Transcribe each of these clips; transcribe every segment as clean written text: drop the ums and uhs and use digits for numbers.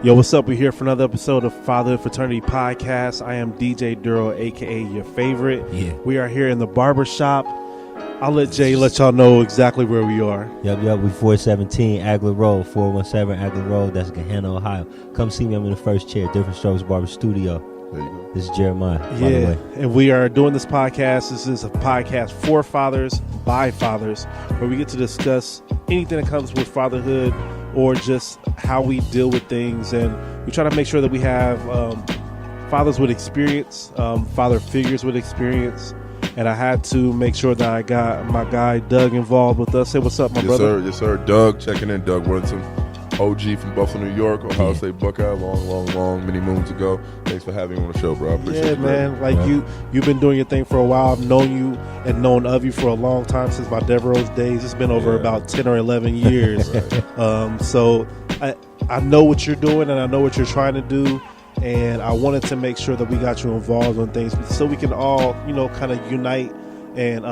Yo, what's up? We're here for another episode of Fatherhood Fraternity Podcast. I am DJ Duro, a.k.a. your favorite. Yeah. We are here in the barber shop. I'll let Jay let y'all know exactly where we are. Yep. We 417 Agler Road, 417 Agler Road. That's Gahanna, Ohio. Come see me. I'm in the first chair, Different Strokes Barber Studio. There you go. This is Jeremiah, by the Yeah, way. and we are doing this podcast. This is a podcast for fathers, by fathers, where we get to discuss anything that comes with fatherhood or just how we deal with things. And we try to make sure that we have fathers with experience, father figures with experience. And I had to make sure that I got my guy Doug involved with us. Say what's up, my brother. Yes, sir. Doug checking in. Doug Worthington, OG from Buffalo, New York, Ohio State Buckeye, long, many moons ago. Thanks for having me on the show, bro. I appreciate it. Yeah, man. Like you've been doing your thing for a while. I've known you and known of you for a long time, since my Devereaux's days. It's been over about 10 or 11 years. Right. So I know what you're doing and I know what you're trying to do. And I wanted to make sure that we got you involved on things so we can all, kind of unite and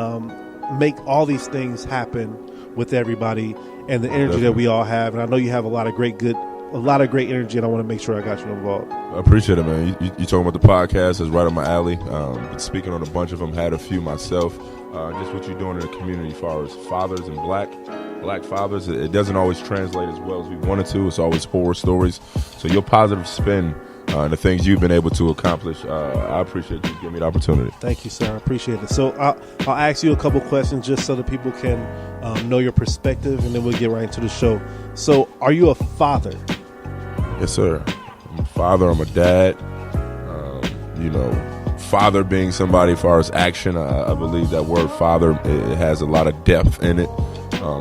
make all these things happen with everybody and the energy that we all have. And I know you have a lot of great energy, and I want to make sure I got you involved. I appreciate it, man. You talking about the podcast is right up my alley. Been speaking on a bunch of them, had a few myself. Just what you're doing in the community as far as fathers and black fathers. It doesn't always translate as well as we wanted to. It's always horror stories. So your positive spin and the things you've been able to accomplish, I appreciate you giving me the opportunity. Thank you, sir. I appreciate it. So I'll ask you a couple questions just so that people can know your perspective, and then we'll get right into the show. So are you a father? Yes, sir. I'm a father. I'm a dad. Father being somebody as far as action, I believe that word father, it has a lot of depth in it.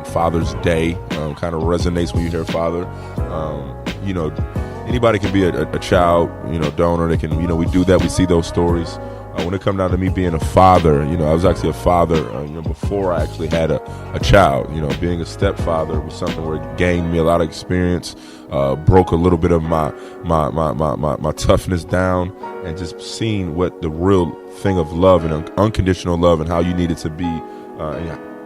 Father's Day kind of resonates when you hear father. Anybody can be a child, donor. They can, we do that. We see those stories. When it comes down to me being a father, I was actually a father, before I actually had a child. Being a stepfather was something where it gained me a lot of experience, broke a little bit of my toughness down, and just seeing what the real thing of love and unconditional love and how you needed to be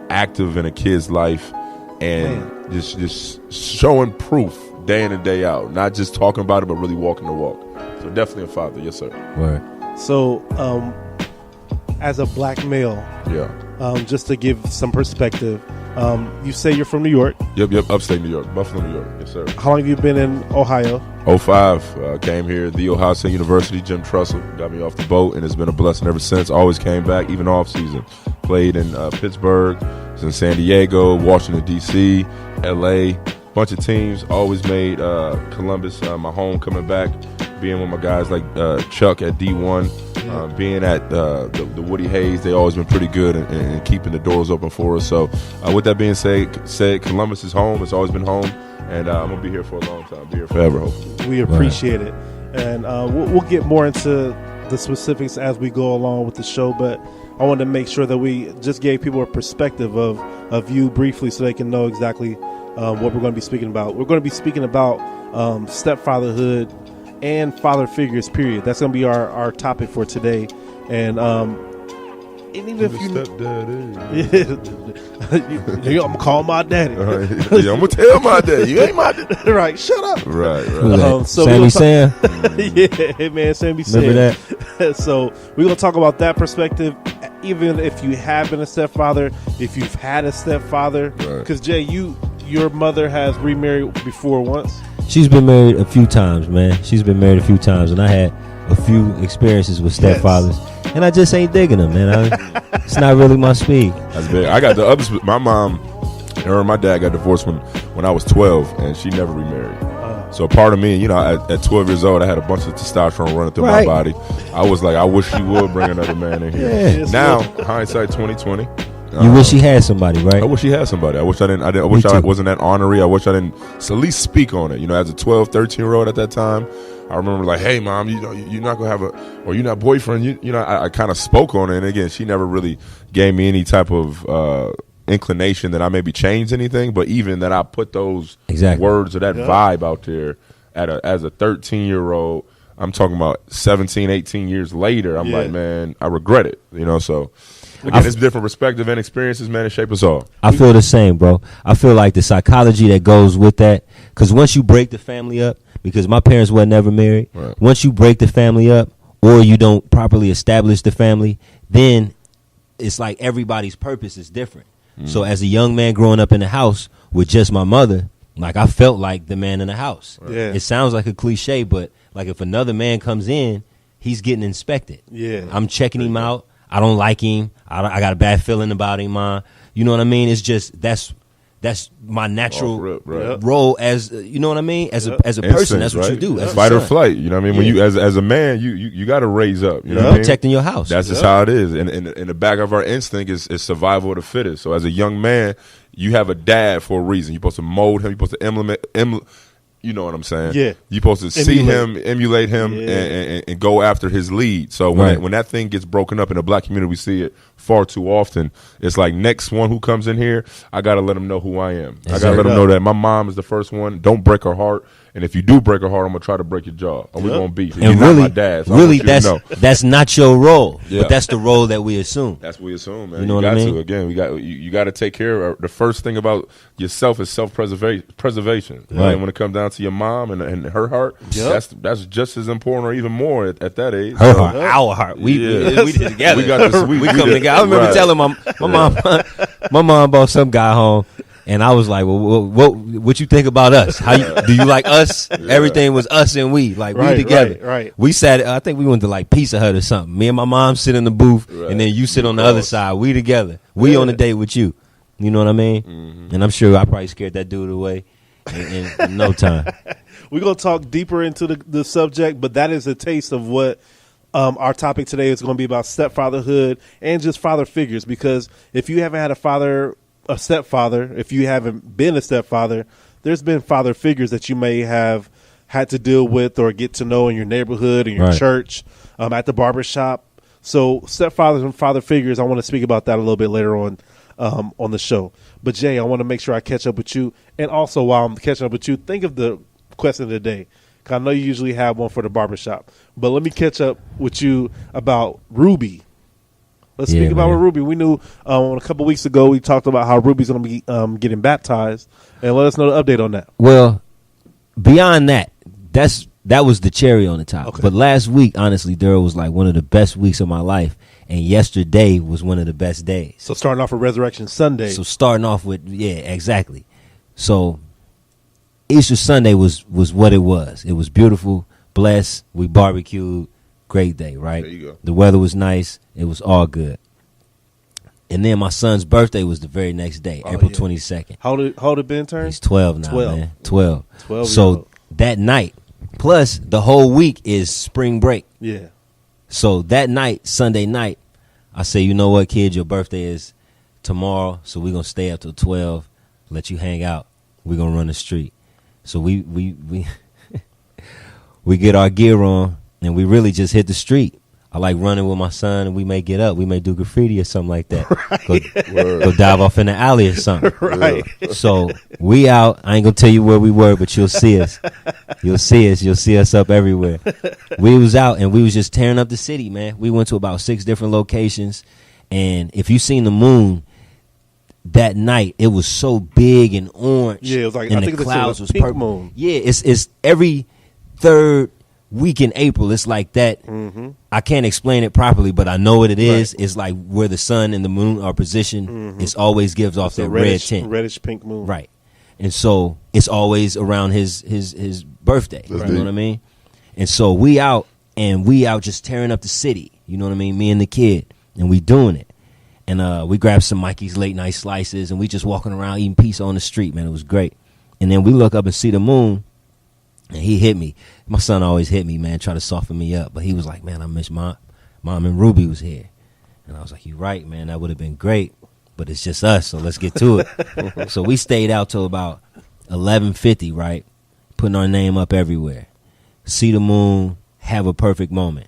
active in a kid's life, and just showing proof day in and day out, not just talking about it, but really walking the walk. So definitely a father. Yes, sir. Right. So as a black male, just to give some perspective, you say you're from New York. Yep, upstate New York, Buffalo, New York. Yes, sir. How long have you been in Ohio? 05, came here, the Ohio State University. Jim Trussell got me off the boat, and it's been a blessing ever since. Always came back, even off season. Played in Pittsburgh, was in San Diego, Washington, D.C., L.A., bunch of teams. Always made Columbus my home, coming back, being with my guys like Chuck at D1, being at the Woody Hayes. They always been pretty good in keeping the doors open for us. So with that being said, Columbus is home. It's always been home, and I'm gonna be here for a long time. Be here forever, hopefully. We appreciate it, and we'll get more into the specifics as we go along with the show. But I wanted to make sure that we just gave people a perspective of you briefly, so they can know exactly what we're going to be speaking about. We're going to be speaking about stepfatherhood and father figures, period. That's going to be our topic for today. And even if you I'm gonna call my daddy. I'm gonna tell my daddy. You ain't my daddy. Right, shut up. Right. So Sammy Sam. Yeah, man, Sammy Sam. Remember that? So we're gonna talk about that perspective, even if you have been a stepfather, if you've had a stepfather. Because Jay, your mother has remarried before once. She's been married a few times, man. She's been married a few times, and I had a few experiences with stepfathers, and I just ain't digging them, man. It's not really my speed. That's big. I got the others. My mom, her and my dad got divorced when I was 12, and she never remarried. So part of me, at 12 years old, I had a bunch of testosterone running through my body. I was like, I wish she would bring another man in here. Yeah. Now, hindsight 2020. You wish she had somebody, right? I wish she had somebody. I wish I didn't. I wish I wasn't that ornery. I wish I didn't at least speak on it. As a 12, 13-year-old at that time, I remember like, hey, mom, you're not gonna have or you're not boyfriend. I kind of spoke on it, and again, she never really gave me any type of inclination that I maybe changed anything, but even that I put those words or that vibe out there as a 13-year-old. I'm talking about 17, 18 years later. I'm like, man, I regret it. So. Again, it's different perspective and experiences, man, and shape us all. I feel the same, bro. I feel like the psychology that goes with that, because once you break the family up, because my parents were never married. Right. Once you break the family up or you don't properly establish the family, then it's like everybody's purpose is different. So as a young man growing up in the house with just my mother, like I felt like the man in the house. Right. Yeah. It sounds like a cliche, but like if another man comes in, he's getting inspected. Yeah. I'm checking him out. I don't like him. I got a bad feeling about him, You know what I mean? It's just that's my natural right. role as you know what I mean? As a person, Instincts, that's what you right? do. As a Fight or son. flight. You know what I mean? When you as a man, you got to raise up. You know what I mean? Protecting your house. That's just how it is. And in the back of our instinct is survival of the fittest. So as a young man, you have a dad for a reason. You're supposed to mold him. You're supposed to you know what I'm saying? Yeah. You're supposed to see him, emulate him, and go after his lead. So when that thing gets broken up in the black community, we see it far too often. It's like next one who comes in here, I got to let him know who I am. I got to let him know that my mom is the first one. Don't break her heart. And if you do break her heart, I'm going to try to break your jaw. And we're going to beef. And you're really, not my dad. So really that's not your role. Yeah. But that's the role that we assume. That's what we assume, man. You know what I mean? To. Again, you got to take care of the first thing about yourself is self-preservation. Right. And when it comes down to your mom and her heart, that's just as important or even more at that age. Her heart, our heart. We together. We got this. We come together. I remember telling my mom brought some guy home. And I was like, well, what you think about us? Do you like us? Yeah. Everything was us and we. Like, we together. Right. We sat, I think we went to like Pizza Hut or something. Me and my mom sit in the booth, and then you sit on the other side. We together. We on a date with you. You know what I mean? Mm-hmm. And I'm sure I probably scared that dude away in no time. We're going to talk deeper into the subject, but that is a taste of what our topic today is going to be about stepfatherhood and just father figures. Because if you haven't had a stepfather, if you haven't been a stepfather, there's been father figures that you may have had to deal with or get to know in your neighborhood, in your church, at the barbershop. So stepfathers and father figures, I want to speak about that a little bit later on the show. But Jay, I want to make sure I catch up with you. And also while I'm catching up with you, think of the question of the day. 'Cause I know you usually have one for the barbershop. But let me catch up with you about Ruby. Let's speak about Ruby. We knew a couple weeks ago we talked about how Ruby's going to be getting baptized, and let us know the update on that. Well, beyond that, that was the cherry on the top. Okay. But last week, honestly, Daryl, was like one of the best weeks of my life, and yesterday was one of the best days. So starting off with Resurrection Sunday. So starting off with exactly. So Easter Sunday was what it was. It was beautiful, blessed. We barbecued. Great day, right? There you go. The weather was nice. It was all good. And then my son's birthday was the very next day, April 22nd. How old it been turned? He's 12 now, 12. Man. 12. 12 so that night, plus the whole week is spring break. Yeah. So that night, Sunday night, I say, you know what, kid, your birthday is tomorrow, so we're going to stay up till 12, let you hang out. We're going to run the street. So we we get our gear on. And we really just hit the street. I like running with my son, and we may get up. We may do graffiti or something like that. Right. Go dive off in the alley or something. Right. So we out. I ain't going to tell you where we were, but you'll see us. You'll see us. You'll see us up everywhere. We was out, and we was just tearing up the city, man. We went to about 6 different locations. And if you seen the moon that night, it was so big and orange. Yeah, it was like, and I think the clouds was pink purple. Moon. Yeah, it's every third week in April. It's like that. Mm-hmm. I can't explain it properly, but I know what it is. Right. It's like where the sun and the moon are positioned. Mm-hmm. It always gives off that red tint, reddish pink moon. Right, and so it's always around his birthday. You know what I mean? And so we out just tearing up the city. You know what I mean? Me and the kid, and we doing it. And we grabbed some Mikey's late night slices, and we just walking around eating pizza on the street. Man, it was great. And then we look up and see the moon. And he hit me. My son always hit me, man, try to soften me up. But he was like, man, I miss Mom and Ruby was here. And I was like, you're right, man. That would have been great. But it's just us, so let's get to it. So we stayed out till about 11:50, right? Putting our name up everywhere. See the moon, have a perfect moment.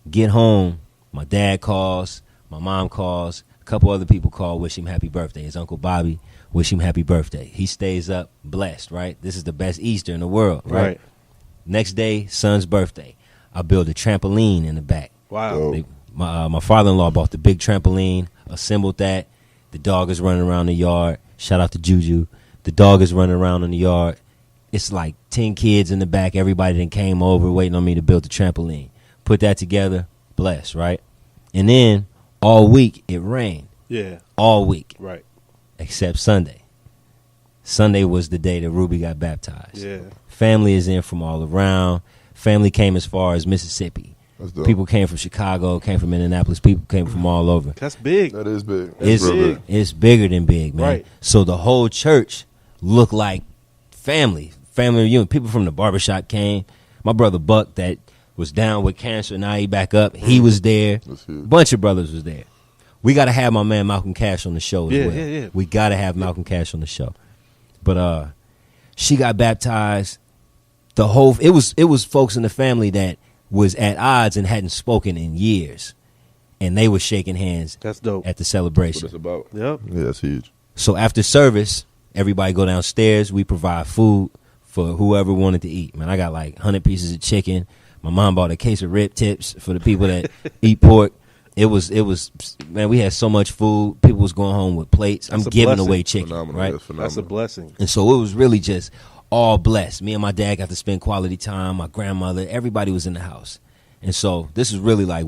Get home, my dad calls, my mom calls, a couple other people call, wish him happy birthday. His Uncle Bobby. Wish him happy birthday. He stays up blessed, right? This is the best Easter in the world, right? Next day, son's birthday. I built a trampoline in the back. Wow. My father-in-law bought the big trampoline, assembled that. The dog is running around the yard. Shout out to Juju. The dog is running around in the yard. it's like 10 kids in the back. Everybody then came over waiting on me to build the trampoline. Put that together, blessed, right? And then all week it rained. Yeah. All week. Right. Except Sunday. Sunday was the day that Ruby got baptized. Yeah. Family is in from all around. Family came as far as Mississippi. That's dope. People came from Chicago, came from Indianapolis. People came from all over. That's big. That is big. It's real big. It's bigger than big, man. Right. So the whole church looked like family reunion. People from the barbershop came. My brother Buck, that was down with cancer, now he back up. He was there. That's huge. Bunch of brothers was there. We got to have my man Malcolm Cash on the show as well. Yeah. We got to have Malcolm Cash on the show. But she got baptized. It was folks in the family that was at odds and hadn't spoken in years, and they were shaking hands. That's dope. At the That's celebration. what it's about. Yep. Yeah, that's huge. So after service, everybody go downstairs. We provide food for whoever wanted to eat. Man, I got like 100 pieces of chicken. My mom bought a case of rib tips for the people that eat pork. It was man, we had so much food. People was going home with plates. That's I'm a giving blessing. away chicken, Phenomenal. right? That's phenomenal. That's a blessing. And so it was really just all blessed. Me and my dad got to spend quality time. My grandmother, everybody was in the house. And so this is really like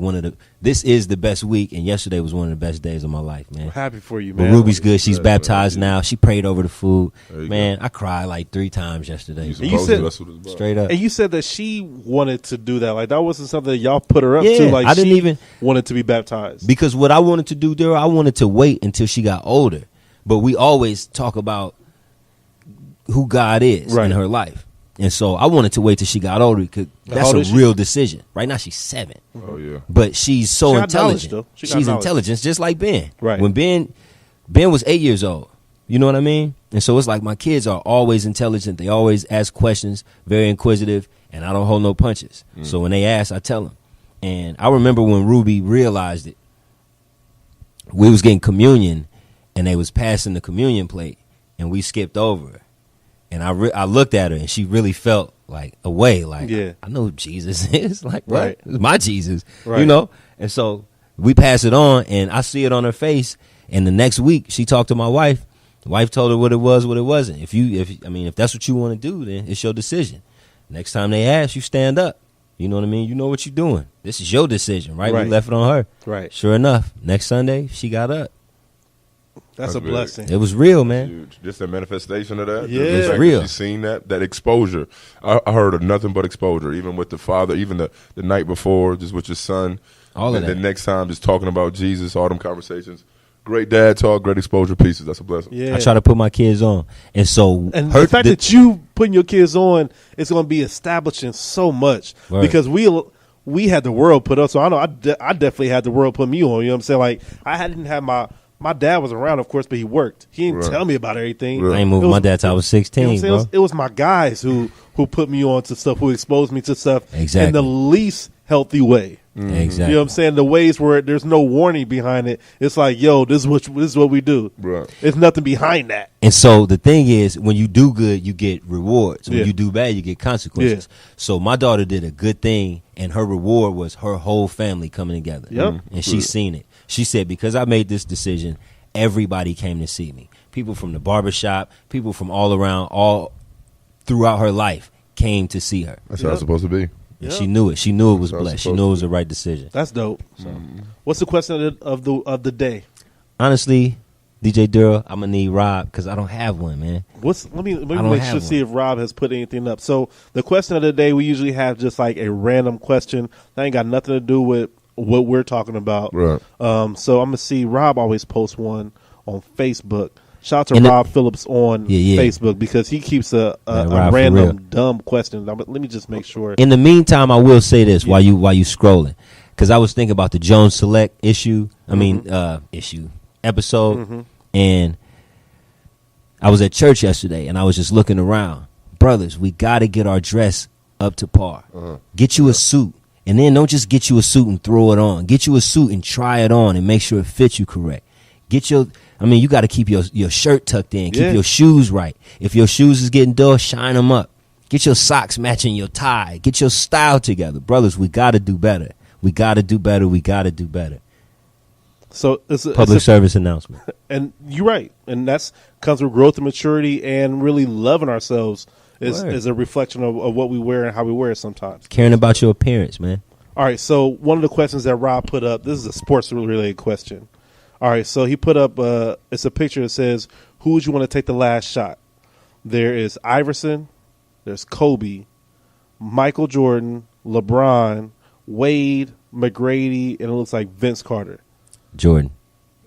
this is the best week, and yesterday was one of the best days of my life, man. I'm happy for you, But man. Ruby's good. She's Yeah, baptized man. now. She prayed over the food. There you Man, I cried like 3 times yesterday. You bro. you supposed said- to. That's what it's about. Straight up. And you said that she wanted to do that. Like, that wasn't something that y'all put her up Yeah, to. Like, I didn't she even- wanted to be baptized. Because what I wanted to do there, I wanted to wait until she got older. But we always talk about who God is Right. in her life. And so I wanted to wait till she got older because How that's old a is she? real decision. Right now she's 7. Oh yeah. But she's so She got knowledge, intelligent. though. She got She's knowledge. intelligent, just like Ben. Right. When Ben was 8 years old. You know what I mean? And so it's like my kids are always intelligent. They always ask questions, very inquisitive, and I don't hold no punches. So when they ask, I tell them. And I remember when Ruby realized it, we was getting communion, and they was passing the communion plate, and we skipped over her. And I looked at her, and she really felt like away, like, Yeah. I know who Jesus is. Like, what? Right. It's my Jesus, Right. you know? And so we pass it on, and I see it on her face. And the next week, she talked to my wife. The wife told her what it was, what it wasn't. If that's what you want to do, then it's your decision. Next time they ask, you stand up. You know what I mean? You know what you're doing. This is your decision, right? Right. We left it on her. Right. Sure enough, next Sunday, she got up. That's That's a big. blessing. It was real, man. Huge. Just a manifestation of that. Yeah. Just the It's fact that real. She's seen that exposure. I heard of nothing but exposure, even with the father, even the night before, just with your son. All of and that. the next time, just talking about Jesus, all them conversations. Great dad talk, great exposure pieces. That's a blessing. Yeah. I try to put my kids on. And so And the fact that you putting your kids on is going to be establishing so much. Right. Because we had the world put up. So I know I definitely had the world put me on. You know what I'm saying? Like, I didn't have my dad was around, of course, but he worked. He didn't Right. tell me about everything. Right. I ain't moved It was- my dad till I was 16, You know what I'm saying? bro. It was my guys who put me on to stuff, who exposed me to stuff Exactly. in the least healthy way. Exactly. You know what I'm saying? The ways where there's no warning behind it. It's like, yo, this is what we do. Right. There's nothing behind that. And so the thing is, when you do good, you get rewards. When Yeah. you do bad, you get consequences. So my daughter did a good thing, and her reward was her whole family coming together. Yep. And she's seen it. She said, because I made this decision, everybody came to see me. People from the barbershop, people from all around, all throughout her life came to see her. That's how it's supposed to be. And Yep. she knew it. She knew it was That's how it's blessed. She supposed knew it to was be. the right decision. That's dope. What's the question of the day? Honestly, DJ Duro, I'm going to need Rob because I don't have one, man. Let me I don't make have sure one. see if Rob has put anything up. So the question of the day, we usually have just like a random question that ain't got nothing to do with what we're talking about. Right. So I'm gonna see Rob always posts one on Facebook. Shout out to And Rob Phillips on Yeah. Facebook because he keeps a Man, Rob, for random real. dumb question. Let me just make sure. In the meantime, I will say this while you scrolling, because I was thinking about the Jones Select episode, and I was at church yesterday, and I was just looking around. Brothers, we got to get our dress up to par. Get you a suit, and then don't just get you a suit and throw it on. Get you a suit and try it on and make sure it fits you correct. You got to keep your shirt tucked in. Keep Yeah. your shoes right. If your shoes is getting dull, shine them up. Get your socks matching your tie. Get your style together. Brothers, we got to do better. We got to do better. We got to do better. So it's Public service announcement. and you're right, and that's comes with growth and maturity and really loving ourselves is a reflection of what we wear and how we wear it sometimes. Caring about your appearance, man. All right, so one of the questions that Rob put up, this is a sports-related question. All right, so he put up, it's a picture that says, who would you want to take the last shot? There is Iverson, there's Kobe, Michael Jordan, LeBron, Wade, McGrady, and it looks like Vince Carter. Jordan.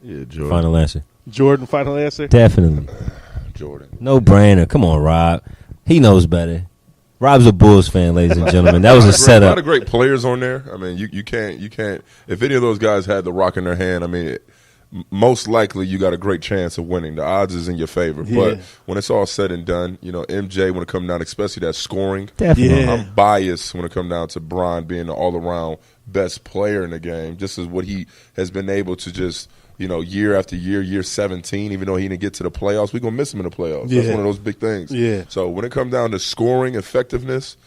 Yeah, Jordan. Final answer. Jordan, final answer? Definitely. Jordan. No brainer. Come on, Rob. He knows better. Rob's a Bulls fan, ladies and gentlemen. That was a A setup. lot of great players on there. I mean, you can't. If any of those guys had the rock in their hand, I mean, most likely you got a great chance of winning. The odds is in your favor. Yeah. But when it's all said and done, MJ, when it comes down, especially that scoring, Definitely. Yeah. I'm biased when it comes down to Bron being the all-around best player in the game. Just as what he has been able to just, year after year 17, even though he didn't get to the playoffs, we're going to miss him in the playoffs. Yeah. That's one of those big things. Yeah. So when it comes down to scoring effectiveness,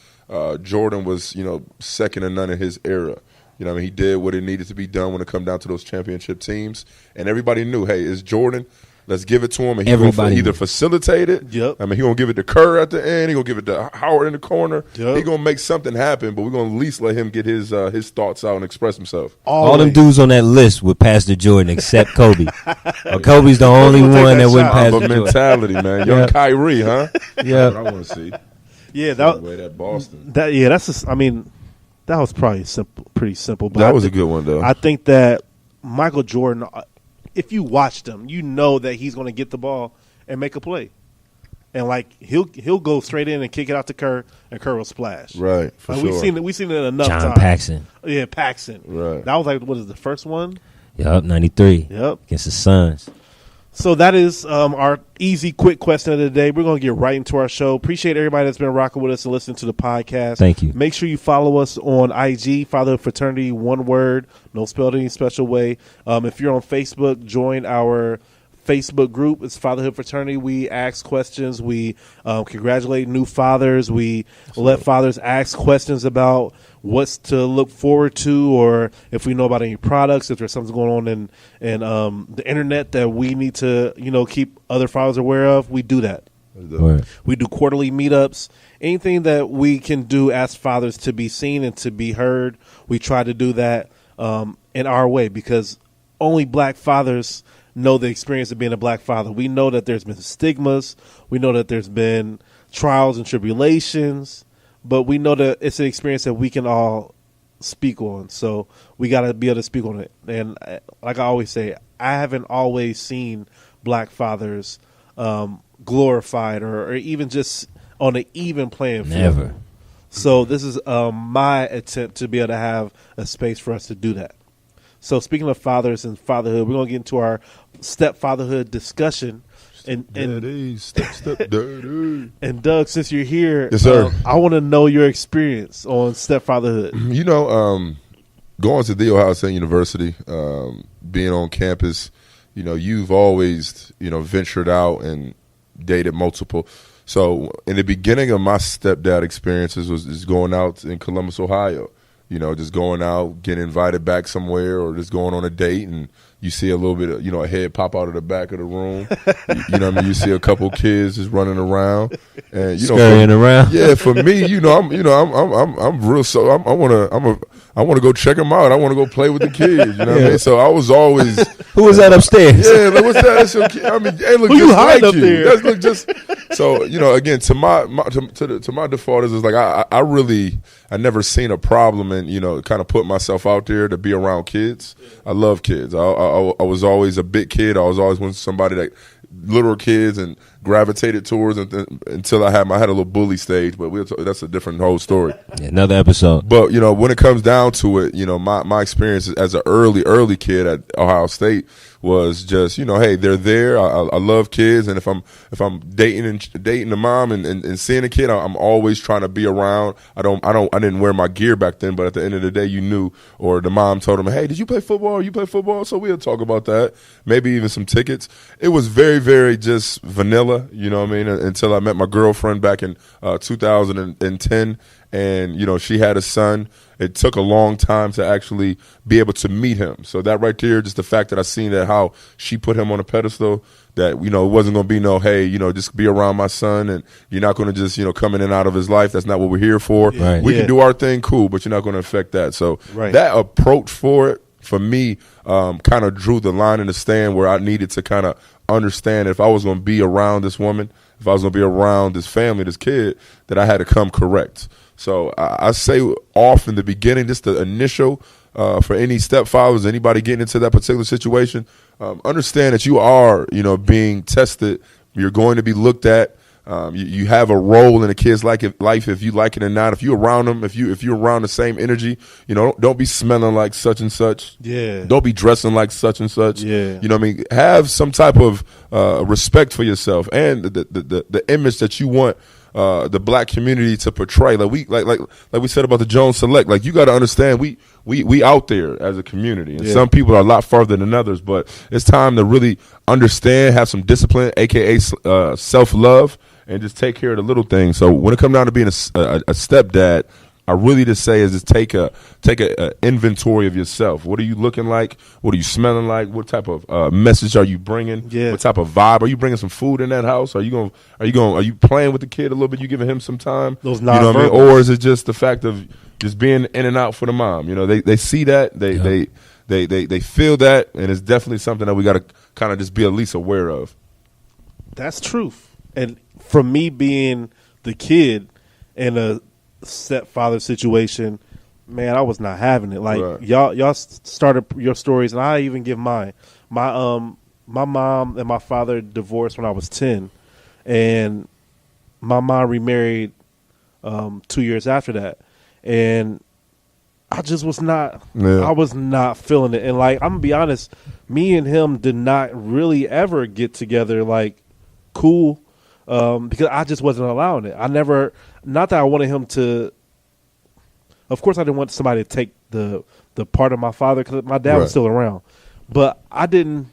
Jordan was, second to none in his era. He did what it needed to be done when it come down to those championship teams. And everybody knew, hey, it's Jordan. Let's give it to him. And he's going to either facilitate it. Yep. I mean, he's going to give it to Kerr at the end. He's going to give it to Howard in the corner. Yep. He's going to make something happen, but we're going to at least let him get his thoughts out and express himself. All them dudes on that list would pass to Jordan except Kobe. Kobe's the only gonna take one that that wouldn't shot. pass But to Jordan. mentality, man. Young Yeah. Kyrie, huh? Yeah. That's what I want to see. Yeah, The way that Boston. that's just, that was probably pretty simple. But That was a good one, though. I think that Michael Jordan, if you watched him, you know that he's going to get the ball and make a play. And he'll go straight in and kick it out to Kerr, and Kerr will splash. Right, for sure. We've seen it enough John times. Paxson. Yeah, Paxson. Right. That was what is the first one? Yup, 93. Yep. Against the Suns. So that is our easy, quick question of the day. We're going to get right into our show. Appreciate everybody that's been rocking with us and listening to the podcast. Thank you. Make sure you follow us on IG, Fatherhood Fraternity, one word, no spelled any special way. If you're on Facebook, join our Facebook group. It's Fatherhood Fraternity. We ask questions. We congratulate new fathers. We let fathers ask questions about what's to look forward to, or if we know about any products, if there's something going on in the internet that we need to keep other fathers aware of. We do that. Word. We do quarterly meetups. Anything that we can do as fathers to be seen and to be heard, we try to do that in our way, because only black fathers know the experience of being a black father. We know that there's been stigmas. We know that there's been trials and tribulations, but we know that it's an experience that we can all speak on. So we got to be able to speak on it. And like I always say, I haven't always seen black fathers glorified or even just on an even playing field. Never. So this is my attempt to be able to have a space for us to do that. So speaking of fathers and fatherhood, we're going to get into our stepfatherhood discussion. And step daddy. And Doug, since you're here, Yes, sir. I want to know your experience on stepfatherhood. Going to The Ohio State University, being on campus, you've always, ventured out and dated multiple. So in the beginning of my stepdad experiences was going out in Columbus, Ohio. Just going out, getting invited back somewhere, or just going on a date, and you see a little bit of, a head pop out of the back of the room. You know what I mean? You see a couple kids just running around, and Scurrying around. Yeah, for me, I'm real. So I want to go check them out. I want to go play with the kids. You know what I mean? So I was always. Who was that upstairs? Yeah, like, what's that? That's your kid. I mean, they look Who you just hiding like up you. there? That's look just. So again, to my default is like I never seen a problem and kind of put myself out there to be around kids. I love kids. I was always a big kid. I was always somebody that little kids and gravitated towards until I had a little bully stage. But that's a different whole story. Yeah, another episode. But when it comes down to it, my experience as an early kid at Ohio State was just hey, they're there. I love kids, and if I'm dating the mom and seeing a kid, I'm always trying to be around. I didn't wear my gear back then, but at the end of the day, you knew, or the mom told him, hey, did you play football? You play football? So we'll talk about that. Maybe even some tickets. It was very, very just vanilla, you know what I mean? Until I met my girlfriend back in 2010, and she had a son. It took a long time to actually be able to meet him. So that right there, just the fact that I seen that how she put him on a pedestal, that, you know, it wasn't going to be no, hey, you know, just be around my son and you're not going to just, you know, come in and out of his life. That's not what we're here for. Right. We can do our thing, cool, but you're not going to affect that. So Right. that approach for it, for me, kind of drew the line in the sand where I needed to kind of understand if I was going to be around this woman, if I was going to be around this family, this kid, that I had to come correct. So I say off in the beginning, just the initial, for any stepfathers, anybody getting into that particular situation, understand that you are, you know, being tested. You're going to be looked at. You have a role in a kid's life if you like it or not. If you're around them, if you're around the same energy, you know, don't be smelling like such and such. Yeah. Don't be dressing like such and such. Yeah. You know what I mean? Have some type of respect for yourself and the image that you want the black community to portray. Like we said about the Jones Select. Like, you got to understand, we out there as a community, and some people are a lot farther than others. But it's time to really understand, have some discipline, aka self-love, and just take care of the little things. So when it comes down to being a stepdad, I really just say is just take a inventory of yourself. What are you looking like? What are you smelling like? What type of message are you bringing? Yeah. What type of vibe? Are you bringing some food in that house? Are you playing with the kid a little bit? You giving him some time? Those you know what I mean? nonverbals. Or is it just the fact of just being in and out for the mom? You know, they see that, they feel that, and it's definitely something that we got to kind of just be at least aware of. That's truth. And for me being the kid in a stepfather situation, man, I was not having it. Like, Right. y'all started your stories, and I even give mine. My mom and my father divorced when I was 10, and my mom remarried 2 years after that, and I just was not. Yeah. I was not feeling it, and like, I'm gonna be honest, me and him did not really ever get together like cool, because I just wasn't allowing it. I never. Not that I wanted him to. Of course, I didn't want somebody to take the part of my father, because my dad was still around. But I didn't.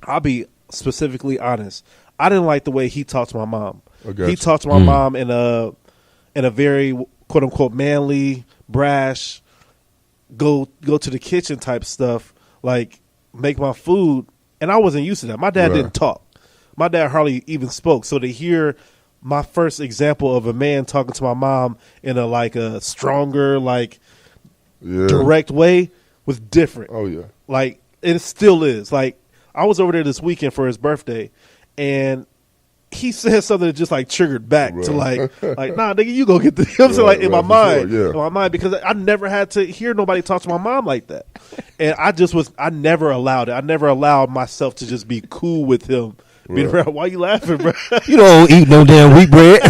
I'll be specifically honest. I didn't like the way he talked to my mom. He talked to my mom in a very quote unquote manly, brash, go to the kitchen type stuff, like make my food, and I wasn't used to that. My dad didn't talk. My dad hardly even spoke. So to hear my first example of a man talking to my mom in a stronger, direct way was different. Oh yeah. Like, it still is. Like, I was over there this weekend for his birthday, and he said something that just like triggered back to like nah, nigga, you go get the. You know what I'm saying? Like, in my mind, in my mind, because I never had to hear nobody talk to my mom like that, and I never allowed it. I never allowed myself to just be cool with him. Being around. Why you laughing, bro? You don't eat no damn wheat bread.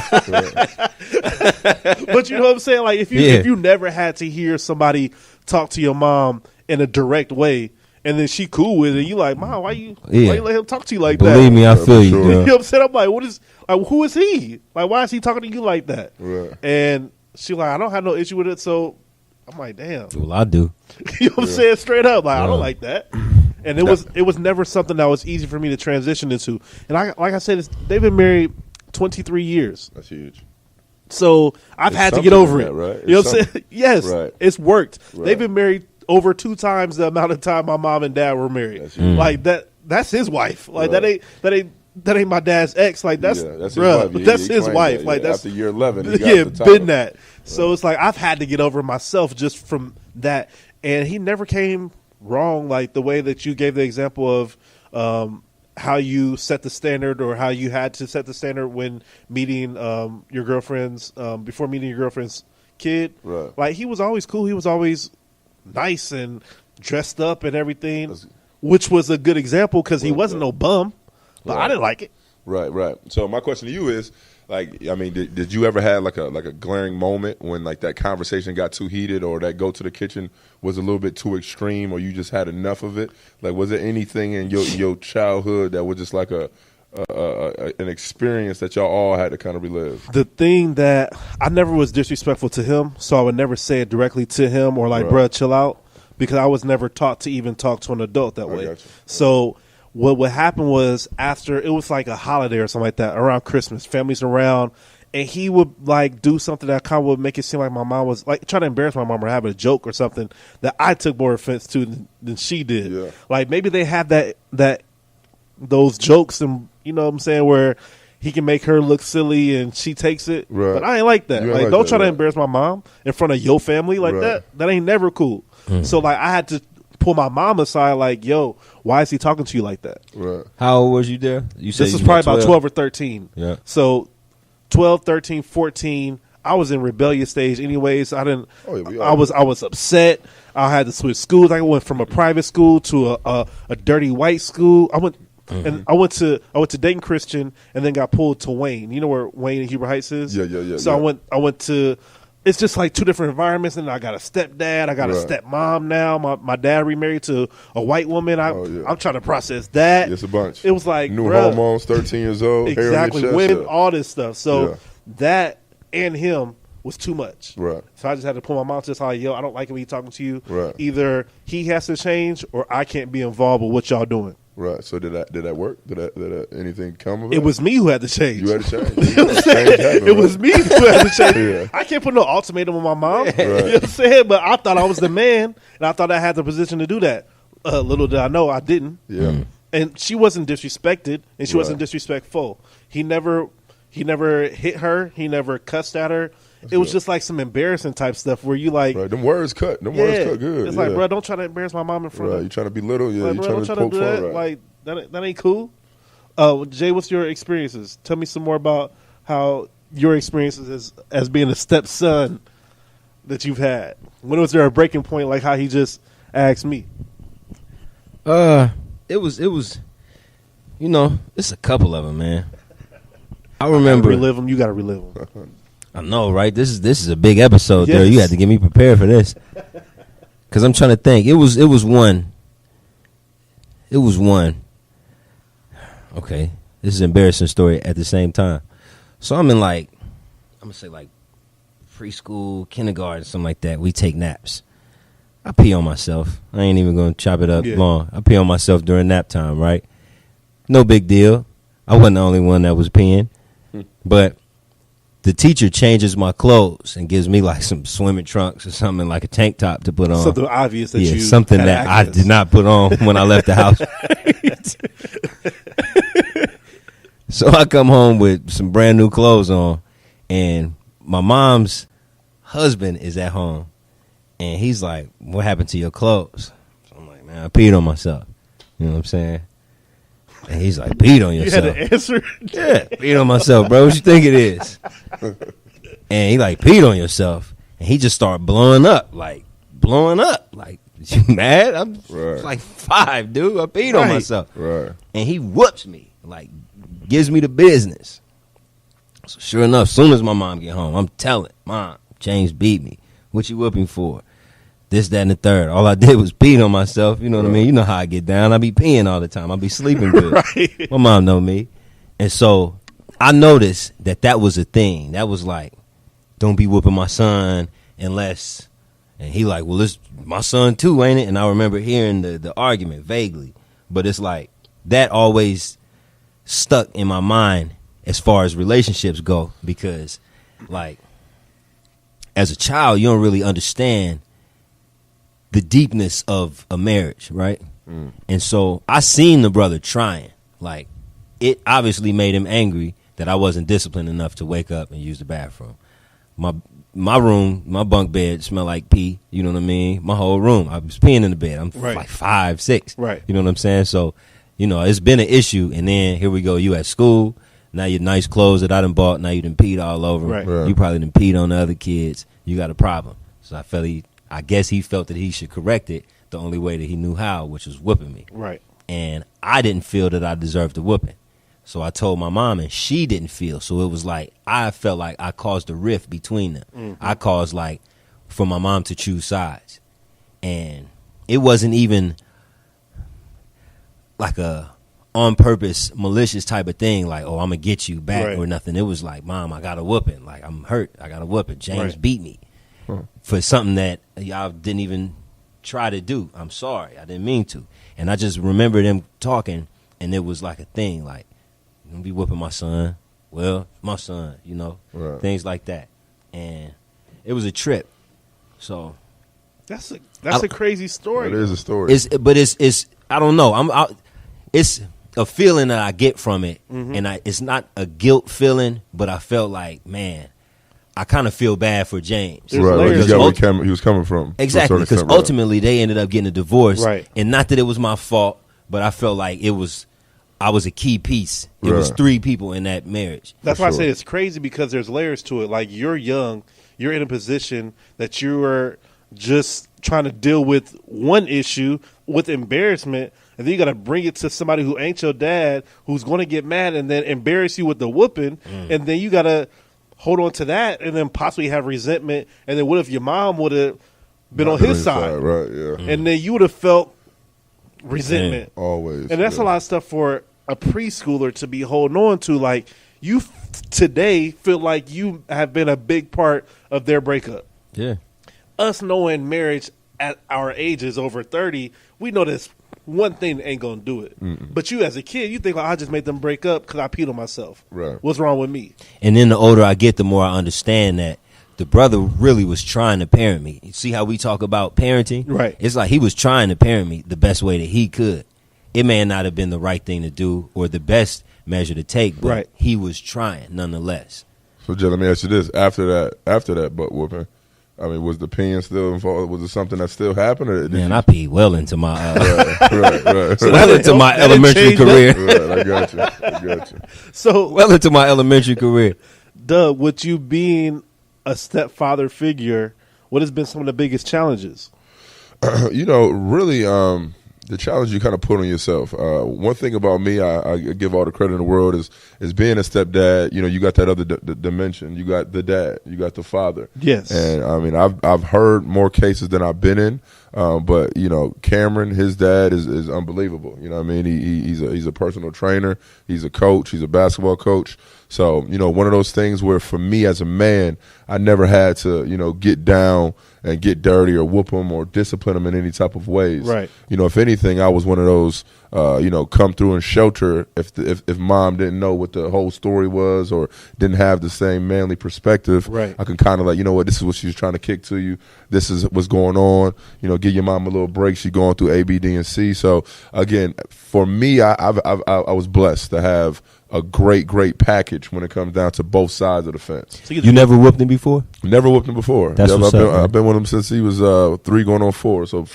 But you know what I'm saying? Like, if you never had to hear somebody talk to your mom in a direct way, and then she cool with it, you like, Mom, why you let him talk to you like that? Believe me, I feel you. Sure. You know what I'm saying? I'm like, who is he? Like, why is he talking to you like that? Right. And she like, I don't have no issue with it. So I'm like, damn. Well, I do. You know what I'm saying? Straight up, like, I don't like that. And it was never something that was easy for me to transition into. And like I said, they've been married 23 years. That's huge. So I've had to get over it. Right? You know what I'm saying? Yes, Right. it's worked. Right. They've been married over 2 times the amount of time my mom and dad were married. That's huge. Like that's his wife. Like Right. that ain't my dad's ex. Like that's his bruh, wife. that's his claimed wife. that. Like that's after year 11. He got the title. been that. So it's like I've had to get over myself just from that. And he never came wrong, like the way that you gave the example of how you set the standard, or how you had to set the standard when meeting your girlfriend's before meeting your girlfriend's kid. Right. Like, he was always cool. He was always nice and dressed up and everything, which was a good example because he wasn't no bum. But I didn't like it. Right. So my question to you is, like, I mean, did you ever have like a glaring moment when like that conversation got too heated, or that go to the kitchen was a little bit too extreme, or you just had enough of it? Like, was there anything in your childhood that was just like an experience that y'all all had to kind of relive? The thing that I never was disrespectful to him, so I would never say it directly to him or like, bruh, chill out, because I was never taught to even talk to an adult that way. So what would happen was, after it was like a holiday or something like that, around Christmas, families around, and he would like do something that kind of would make it seem like my mom was like trying to embarrass my mom or having a joke or something that I took more offense to than she did. Yeah. Like, maybe they had that those jokes, and you know what I'm saying, where he can make her look silly and she takes it. Right. But I ain't like that. You ain't Like, like don't that, try to right. embarrass my mom in front of your family like Right. that. That ain't never cool. So like I had to pull my mom aside, like, yo, why is he talking to you like that? Right. How old was you there? You said This you is were probably about 12 or 13. Yeah. So 12, 13, 14, I was in rebellious stage anyways. I didn't. Oh, yeah, we I all was upset. I had to switch schools. I went from a private school to a dirty white school. I went and I went to Dayton Christian and then got pulled to Wayne. You know where Wayne and Huber Heights is? Yeah. So I went to. It's just like two different environments, and I got a stepdad. I got a Right. stepmom now. My dad remarried to a white woman. Yeah. I'm trying to process that. It's a bunch. It was like, new bruh, hormones, 13 years old. hair on your exactly, chest, women, yeah. all this stuff. So Yeah. that and him was too much. Right. So I just had to pull my mouth, just like, yo, I don't like it when he's talking to you. Right. Either he has to change or I can't be involved with what y'all doing. Right. So did that work? Did anything come of it? It was me who had to change. You had to change. You know what I'm saying? Change happened, It right? was me who had to change. Yeah. I can't put no ultimatum on my mom. Right. You know what I'm saying? But I thought I was the man, and I thought I had the position to do that. Little did I know I didn't. Yeah. And she wasn't disrespected, and she Right. wasn't disrespectful. He never hit her. He never cussed at her. It was good. just like some embarrassing type stuff where you like, Right. Them words cut. Them words cut good. It's yeah. like, bro, don't try to embarrass my mom in front Right. of You trying to be little? Yeah. like, You bro, trying don't to try to poke do fun, that. right? Like that ain't cool. Jay, what's your experiences? Tell me some more about how your experiences as being a stepson that you've had. When was there a breaking point like how he just asked me? It was, you know, it's a couple of them, man. I remember. Relive them. You got to relive them. I know, right? This is a big episode, Yes. there. You had to get me prepared for this, because I'm trying to think. It was one. It was one. Okay, this is an embarrassing story at the same time. So I'm in I'm gonna say like preschool, kindergarten, something like that. We take naps. I pee on myself. I ain't even gonna chop it up Yeah. long. I pee on myself during nap time, right? No big deal. I wasn't the only one that was peeing, but the teacher changes my clothes and gives me like some swimming trunks or something, like a tank top to put on. Something obvious that you something had that I access. did not put on when I left the house. So I come home with some brand new clothes on, and my mom's husband is at home, and he's like, "What happened to your clothes?" So I'm like, "Man, I peed on myself." You know what I'm saying? And he's like, "Peed on You yourself?" had to answer. Yeah, peed on myself, bro. What you think it is? And he like, peed on yourself, and he just started blowing up. Like, you mad? I'm Right. like 5, dude. I peed on Right. myself. Right. And he whoops me, like, gives me the business. So sure enough, soon as my mom get home, I'm telling, Mom, James beat me. What you whooping for? This, that, and the third. All I did was pee on myself. You know what I mean? You know how I get down. I be peeing all the time. I be sleeping good. Right. My mom know me. And so I noticed that was a thing. That was like, don't be whooping my son unless, and he like, well, it's my son too, ain't it? And I remember hearing the argument vaguely. But it's like, that always stuck in my mind as far as relationships go. Because, like, as a child, you don't really understand the deepness of a marriage, right? And so I seen the brother trying. Like, it obviously made him angry that I wasn't disciplined enough to wake up and use the bathroom. My room, my bunk bed smelled like pee. You know what I mean? My whole room, I was peeing in the bed. I'm Right. like 5, 6. Right. You know what I'm saying? So, you know, it's been an issue. And then here we go. You at school. Now your nice clothes that I done bought. Now you done peed all over 'em. Right. Right. You probably done peed on the other kids. You got a problem. So I guess he felt that he should correct it the only way that he knew how, which was whooping me. Right. And I didn't feel that I deserved a whooping. So I told my mom, and she didn't feel. So it was like, I felt like I caused a rift between them. Mm-hmm. I caused, like, for my mom to choose sides. And it wasn't even like a on-purpose, malicious type of thing, like, oh, I'm going to get you back Right. or nothing. It was like, Mom, I got a whooping. Like, I'm hurt. I got a whooping. James Right. beat me for something that y'all didn't even try to do. I'm sorry. I didn't mean to. And I just remember them talking, and it was like a thing, like, you don't be whooping my son. Well, my son, you know, Right. things like that. And it was a trip. So That's a crazy story. It is a story. it's I don't know. a feeling that I get from it, and it's not a guilt feeling, but I felt like, man, I kind of feel bad for James. Right, like you got where he was coming from. Exactly, because ultimately they ended up getting a divorce, right? And not that it was my fault, but I felt like I was a key piece. It was 3 people in that marriage. That's why I say it's crazy, because there's layers to it. Like, you're young, you're in a position that you are just trying to deal with one issue with embarrassment, and then you got to bring it to somebody who ain't your dad, who's going to get mad and then embarrass you with the whooping, and then you got to hold on to that and then possibly have resentment. And then what if your mom would have been on his side? Right, yeah. And then you would have felt resentment. Always. And that's a lot of stuff for a preschooler to be holding on to. Like, you today feel like you have been a big part of their breakup. Yeah. Us knowing marriage at our ages over 30, we know this one thing ain't going to do it. But you as a kid, you think, like, I just made them break up because I peed on myself. Right. What's wrong with me? And then the older I get, the more I understand that the brother really was trying to parent me. You see how we talk about parenting? Right. It's like he was trying to parent me the best way that he could. It may not have been the right thing to do or the best measure to take, but he was trying nonetheless. So, Jay, let me ask you this. After that butt whooping, I mean, was the peeing still involved? Was it something that still happened? Or Man, I peed well into my right. well into my elementary career. Right, I got you. So, well into my elementary career. Doug, with you being a stepfather figure, what has been some of the biggest challenges? Really, the challenge you kind of put on yourself. One thing about me, I give all the credit in the world, is being a stepdad. You got that other dimension. You got the dad. You got the father. Yes. And I mean, I've heard more cases than I've been in. But Cameron, his dad is unbelievable. You know what I mean? He's a personal trainer. He's a coach. He's a basketball coach. So, one of those things where for me as a man, I never had to, get down and get dirty or whoop him or discipline him in any type of ways. Right. If anything, I was one of those, come through and shelter if mom didn't know what the whole story was or didn't have the same manly perspective. Right. I can kind of this is what she's trying to kick to you. This is what's going on. Give your mom a little break. She's going through A, B, D, and C. So again, for me, I was blessed to have a great package when it comes down to both sides of the fence. So you never whooped him before? Never whooped him before. That's what's up, I've been with him since he was 3 going on 4, so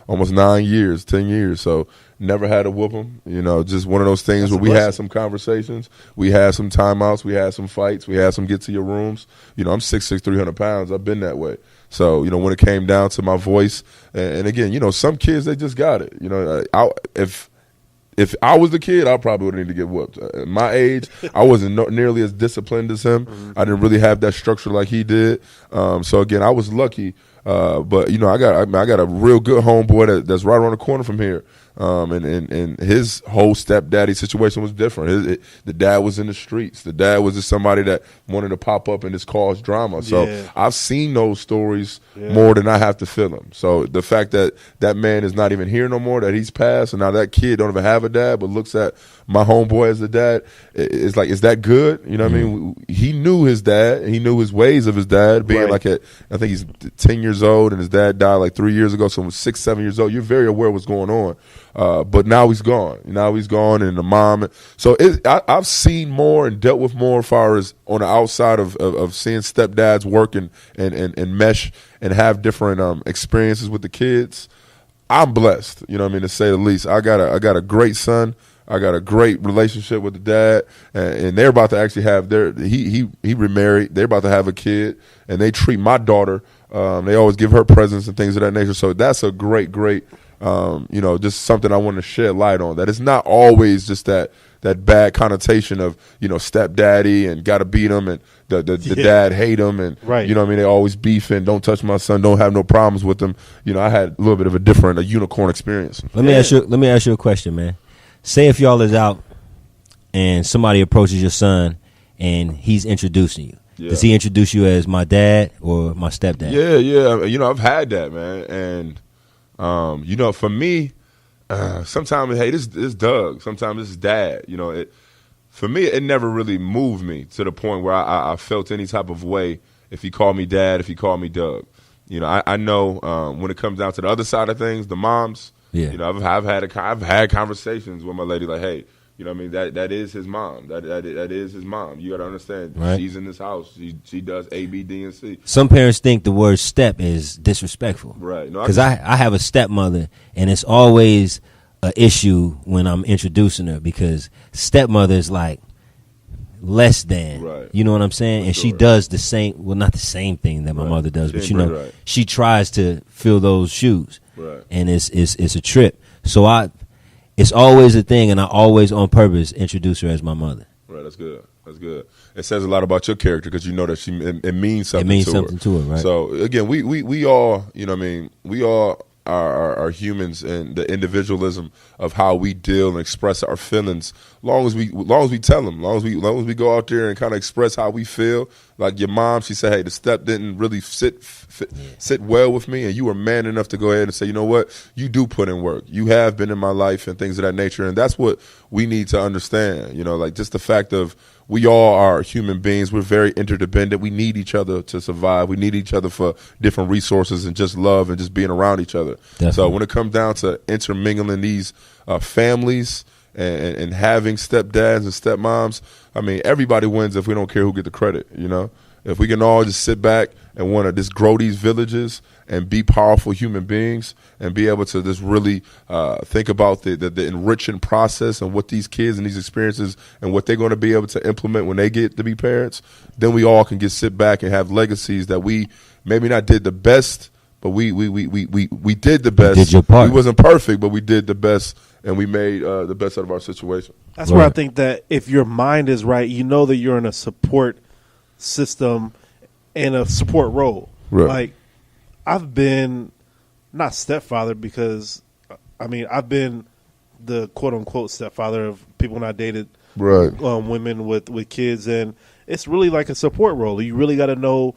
almost 9 years, 10 years. So never had to whoop him. Just one of those things where we had some conversations, we had some timeouts, we had some fights, we had some get to your rooms. I'm 6'6", 300 pounds. I've been that way. So when it came down to my voice, and again, some kids, they just got it. If I was the kid, I probably would need to get whooped. At my age, I wasn't nearly as disciplined as him. I didn't really have that structure like he did. So again, I was lucky. But I got a real good homeboy that's right around the corner from here. And his whole stepdaddy situation was different. The dad was in the streets. The dad was just somebody that wanted to pop up and just cause drama. So I've seen those stories more than I have to feel them. So the fact that that man is not even here no more, that he's passed, and now that kid don't even have a dad, but looks at my homeboy as the dad, it's like, is that good? You know what I mean? He knew his dad, and he knew his ways of his dad, being I think he's 10 years old, and his dad died like 3 years ago, so when 6, 7 years old, you're very aware of what's going on. But now he's gone. And the mom. So I've seen more and dealt with more as far as on the outside of seeing stepdads work and mesh and have different experiences with the kids. I'm blessed, to say the least. I got a great son. I got a great relationship with the dad, and they're about to actually have he remarried. They're about to have a kid, and they treat my daughter. They always give her presents and things of that nature. So that's a great, just something I want to shed light on. That it's not always just that bad connotation of stepdaddy and got to beat him and the dad hate him and they always beefing. Don't touch my son. Don't have no problems with him. I had a little bit of a unicorn experience. Let me ask you a question, man. Say if y'all is out and somebody approaches your son and he's introducing you. Yeah. Does he introduce you as my dad or my stepdad? Yeah. I've had that, man. And, for me, sometimes, hey, this is Doug. Sometimes this is dad. For me, it never really moved me to the point where I felt any type of way if he called me dad, if he called me Doug. I know when it comes down to the other side of things, the moms, I've had conversations with my lady like, hey, You know what I mean? That is his mom. That is his mom. You got to understand. Right. She's in this house. She does A, B, D, and C. Some parents think the word step is disrespectful. Right. No, Because I have a stepmother, and it's always an issue when I'm introducing her because stepmother is like less than. Right. You know what I'm saying? For and she sure. does the same, well, not the same thing that my Right. mother does, She but ain't you know, bring it right. she tries to fill those shoes. Right. And it's a trip. So it's always a thing, and I always on purpose introduce her as my mother. Right. That's good. That's good. It says a lot about your character because you know that it means something. It means to something her. to her, right? So again, we all, you know what I mean, we all are humans, and the individualism of how we deal and express our feelings. Long as we tell them, long as we go out there and kind of express how we feel. Like your mom, she said, "Hey, the step didn't really sit well with me," and you were man enough to go ahead and say, "You know what? You do put in work. You have been in my life and things of that nature." And that's what we need to understand. You know, like just the fact of we all are human beings. We're very interdependent. We need each other to survive. We need each other for different resources and just love and just being around each other. Definitely. So when it comes down to intermingling these families and having stepdads and stepmoms, I mean, everybody wins if we don't care who get the credit, you know? If we can all just sit back and want to just grow these villages and be powerful human beings and be able to just really think about the enriching process and what these kids and these experiences and what they're going to be able to implement when they get to be parents, then we all can sit back and have legacies that we maybe not did the best, but we did the best. You did your part. We wasn't perfect, but we did the best, and we made the best out of our situation. That's where I think that if your mind is right, you know that you're in a support system and a support role. Right. Like, I've been not stepfather because, I mean, I've been the quote unquote stepfather of people when I dated Right. women with kids, and it's really like a support role. You really got to know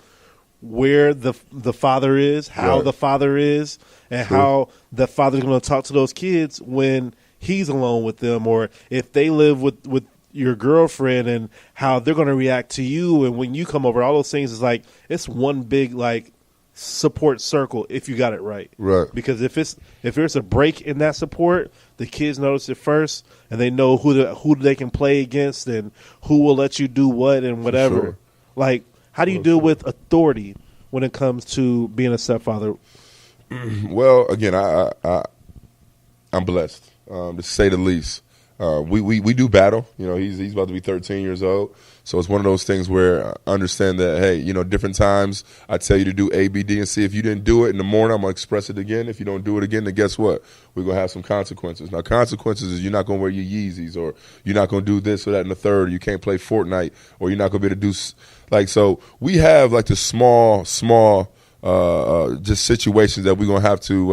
where the father is, how Right. the father is, and how the father's going to talk to those kids when he's alone with them, or if they live with your girlfriend and how they're going to react to you, and when you come over, all those things is like it's one big like support circle if you got it right. Right. Because if there's a break in that support, the kids notice it first, and they know who they can play against and who will let you do what and whatever. sure. Like, how do you deal with authority when it comes to being a stepfather? Well, again, I'm blessed, to say the least. We do battle. You know, he's about to be 13 years old. So it's one of those things where I understand that, hey, you know, different times I tell you to do A, B, D, and C. If you didn't do it in the morning, I'm going to express it again. If you don't do it again, then guess what? We're going to have some consequences. Now, consequences is you're not going to wear your Yeezys, or you're not going to do this or that and the third, or you can't play Fortnite, or you're not going to be able to do, like, so we have like the small just situations that we're gonna have to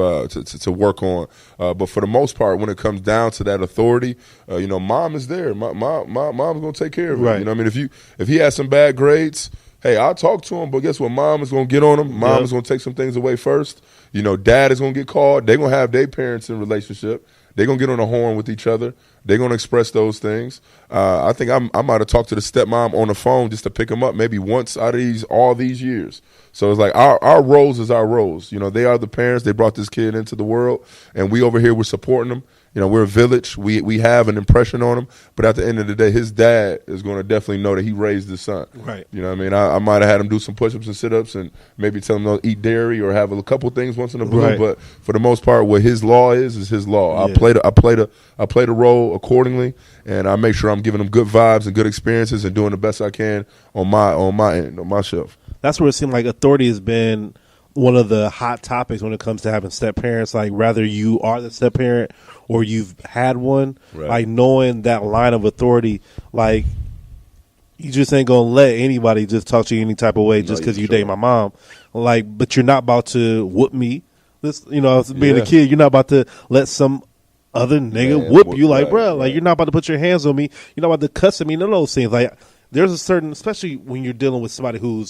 work on. But for the most part, when it comes down to that authority, you know, mom is there. Mom's gonna take care of it. Right. You know what I mean? If he has some bad grades, hey, I'll talk to him. But guess what? Mom is gonna get on him. Mom is gonna take some things away first. You know, dad is gonna get called. They're gonna have their parents in relationship. They're gonna get on the horn with each other. They're gonna express those things. I think I might have talked to the stepmom on the phone just to pick him up maybe once out of all these years. So it's like our roles is our roles. You know, they are the parents. They brought this kid into the world, and we over here, we're supporting them. You know, we're a village. We have an impression on him. But at the end of the day, his dad is going to definitely know that he raised his son. Right. You know what I mean? I might have had him do some push-ups and sit-ups and maybe tell him to eat dairy or have a couple things once in a blue. Right. But for the most part, what his law is his law. Yeah. I play the role accordingly, and I make sure I'm giving him good vibes and good experiences and doing the best I can on my end, on my shelf. That's where it seemed like authority has been one of the hot topics when it comes to having step parents. Like, rather you are the step parent or you've had one, Right. like knowing that line of authority, like you just ain't gonna let anybody just talk to you any type of way just because you date my mom. Like, but you're not about to whoop me. This, you know, being a kid, you're not about to let some other nigga whoop you. Like, bro, like you're not about to put your hands on me. You're not about to cuss at me. None of those things. Like, there's a certain, especially when you're dealing with somebody who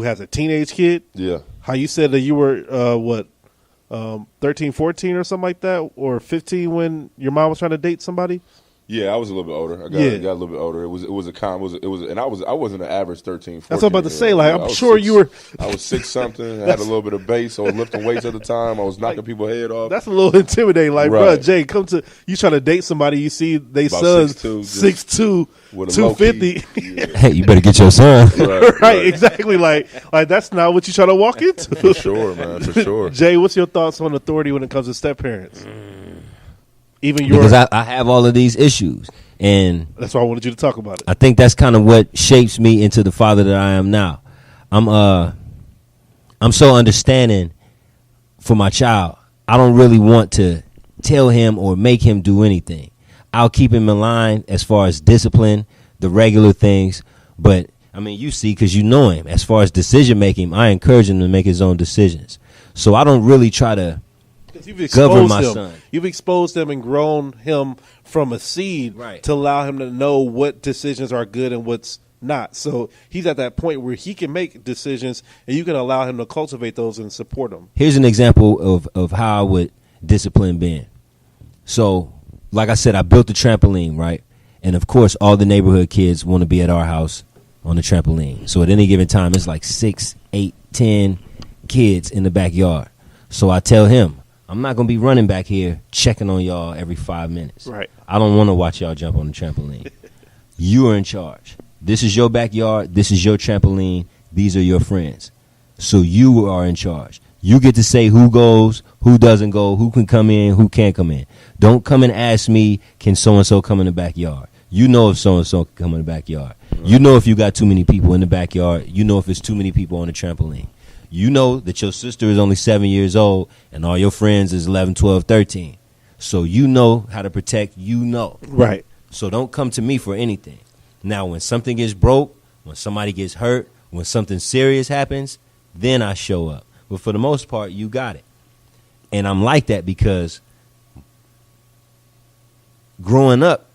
has a teenage kid. Yeah. How you said that you were 13, 14 or something like that, or 15 when your mom was trying to date somebody? Yeah, I was a little bit older. I got a little bit older. It was and I wasn't an average 13, 14. That's what I'm about to say. Like, I'm sure you were. I was 6 something. I had a little bit of bass. I was lifting weights at the time. I was knocking people's head off. That's a little intimidating. Like, bro, Jay, you trying to date somebody, you see they son's 6'2", 250. Hey, you better get your son. Right, exactly. Like that's not what you trying to walk into. For sure, man. For sure. Jay, what's your thoughts on authority when it comes to step parents? Because I have all of these issues, and that's why I wanted you to talk about it. I think that's kind of what shapes me into the father that I am now. I'm so understanding for my child. I don't really want to tell him or make him do anything. I'll keep him in line as far as discipline, the regular things. But I mean, you see, because you know him. As far as decision making, I encourage him to make his own decisions. So I don't really try to govern my son. You've exposed him and grown him from a seed to allow him to know what decisions are good and what's not. So he's at that point where he can make decisions, and you can allow him to cultivate those and support him. Here's an example of how I would discipline Ben. So, like I said, I built the trampoline, right? And, of course, all the neighborhood kids want to be at our house on the trampoline. So at any given time, it's like 6, 8, 10 kids in the backyard. So I tell him, I'm not going to be running back here checking on y'all every 5 minutes. Right. I don't want to watch y'all jump on the trampoline. You are in charge. This is your backyard. This is your trampoline. These are your friends. So you are in charge. You get to say who goes, who doesn't go, who can come in, who can't come in. Don't come and ask me, can so-and-so come in the backyard? You know if so-and-so can come in the backyard. Right. You know if you got too many people in the backyard. You know if it's too many people on the trampoline. You know that your sister is only 7 years old and all your friends is 11, 12, 13. So you know how to protect, Right. So don't come to me for anything. Now, when something gets broke, when somebody gets hurt, when something serious happens, then I show up. But for the most part, you got it. And I'm like that because growing up,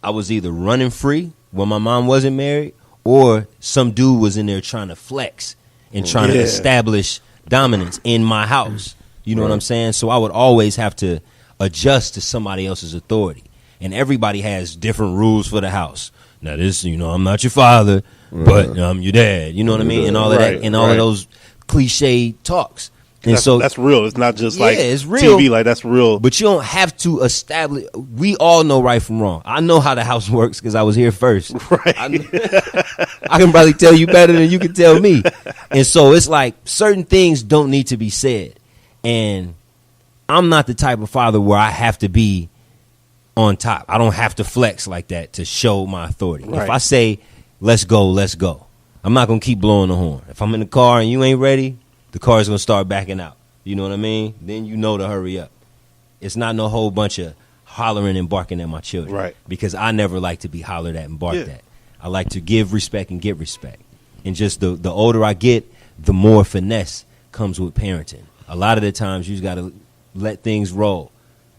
I was either running free when my mom wasn't married, or some dude was in there trying to flex and trying to establish dominance in my house. You know what I'm saying? So I would always have to adjust to somebody else's authority. And everybody has different rules for the house. Now this, I'm not your father, but I'm your dad. You know what I mean? And all of that, and all of those cliche talks. And that's real. It's not just like it's real. TV. Like, that's real. But you don't have to establish. We all know right from wrong. I know how the house works because I was here first. Right. I can probably tell you better than you can tell me. And so it's like certain things don't need to be said. And I'm not the type of father where I have to be on top. I don't have to flex like that to show my authority. Right. If I say, let's go, let's go. I'm not going to keep blowing the horn. If I'm in the car and you ain't ready, the car is going to start backing out. You know what I mean? Then you know to hurry up. It's not no whole bunch of hollering and barking at my children. Right. Because I never like to be hollered at and barked at. I like to give respect and get respect. And just the older I get, the more finesse comes with parenting. A lot of the times you just got to let things roll.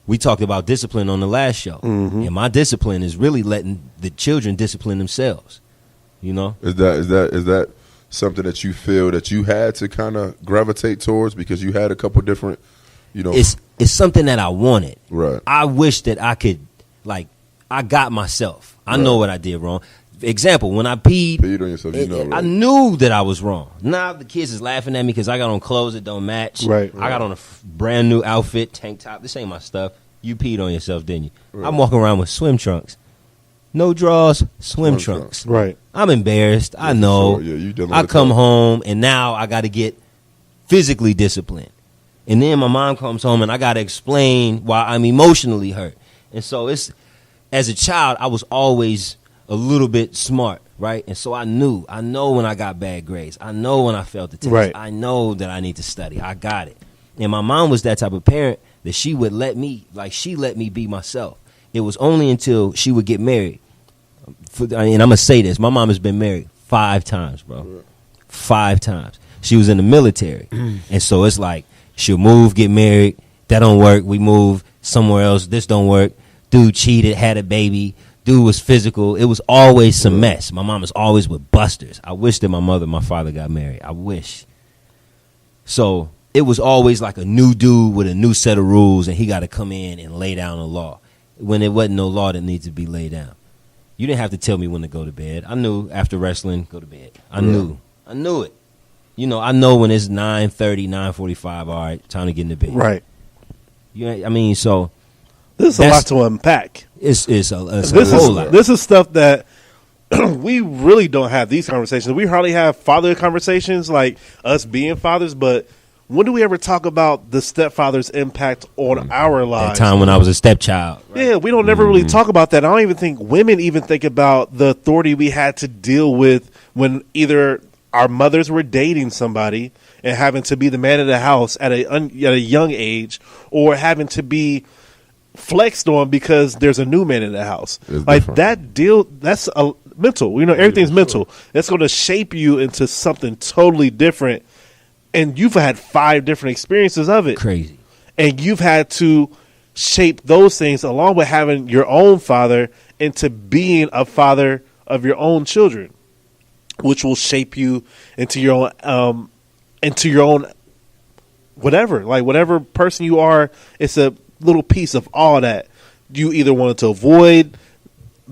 We talked about discipline on the last show. Mm-hmm. And my discipline is really letting the children discipline themselves. You know? Is that something that you feel that you had to kind of gravitate towards because you had a couple different, It's something that I wanted. Right. I wish that I could, I got myself. I know what I did wrong. Example, when I peed on yourself, right? I knew that I was wrong. Now the kids is laughing at me because I got on clothes that don't match. Right. I got on a brand new outfit, tank top. This ain't my stuff. You peed on yourself, didn't you? Right. I'm walking around with swim trunks. No drawers, swim trunks. Right. I'm embarrassed. I know. Sure. I come home, and now I got to get physically disciplined. And then my mom comes home, and I got to explain why I'm emotionally hurt. And so as a child, I was always a little bit smart, right? And so I know when I got bad grades. I know when I failed the test. Right. I know that I need to study. I got it. And my mom was that type of parent that she would let me be myself. It was only until she would get married. And I'm going to say this. My mom has been married 5 times, bro. Right. 5 times. She was in the military. And so it's like she'll move, get married. That don't work. We move somewhere else. This don't work. Dude cheated, had a baby. Dude was physical. It was always some mess. My mom was always with busters. I wish that my father got married. I wish. So it was always like a new dude with a new set of rules, and he got to come in and lay down the law. when it wasn't no law that needs to be laid down. You didn't have to tell me when to go to bed. I knew after wrestling, go to bed. I knew it. You know, I know when it's 9:30, 9:45. All right, time to get into bed. Right. I mean, so this is a lot to unpack. It's a whole lot. This is stuff that we really don't have these conversations. We hardly have father conversations like us being fathers, but when do we ever talk about the stepfather's impact on our lives? That time when I was a stepchild. Right? Yeah, we don't ever really talk about that. I don't even think women even think about the authority we had to deal with when either our mothers were dating somebody and having to be the man of the house at a young age, or having to be flexed on because there's a new man in the house. Like different. That deal, that's a mental. You know, everything's mental. That's going to shape you into something totally different. And you've had 5 different experiences of it. Crazy. And you've had to shape those things along with having your own father into being a father of your own children, which will shape you into your own whatever. Like whatever person you are, it's a little piece of all that. You either wanted to avoid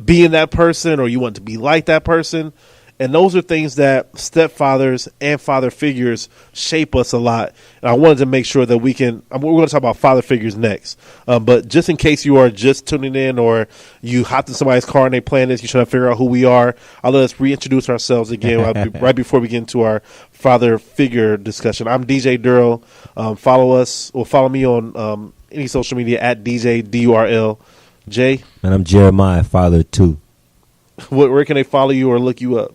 being that person or you want to be like that person. And those are things that stepfathers and father figures shape us a lot. And I wanted to make sure that we can, we're going to talk about father figures next. But just in case you are just tuning in or you hopped in somebody's car and they playing this, you're trying to figure out who we are, I'll let us reintroduce ourselves again right before we get into our father figure discussion. I'm DJ Durrell. Follow us or follow me on any social media at DJ DURL. Jay? And I'm Jeremiah, father too. Where can they follow you or look you up?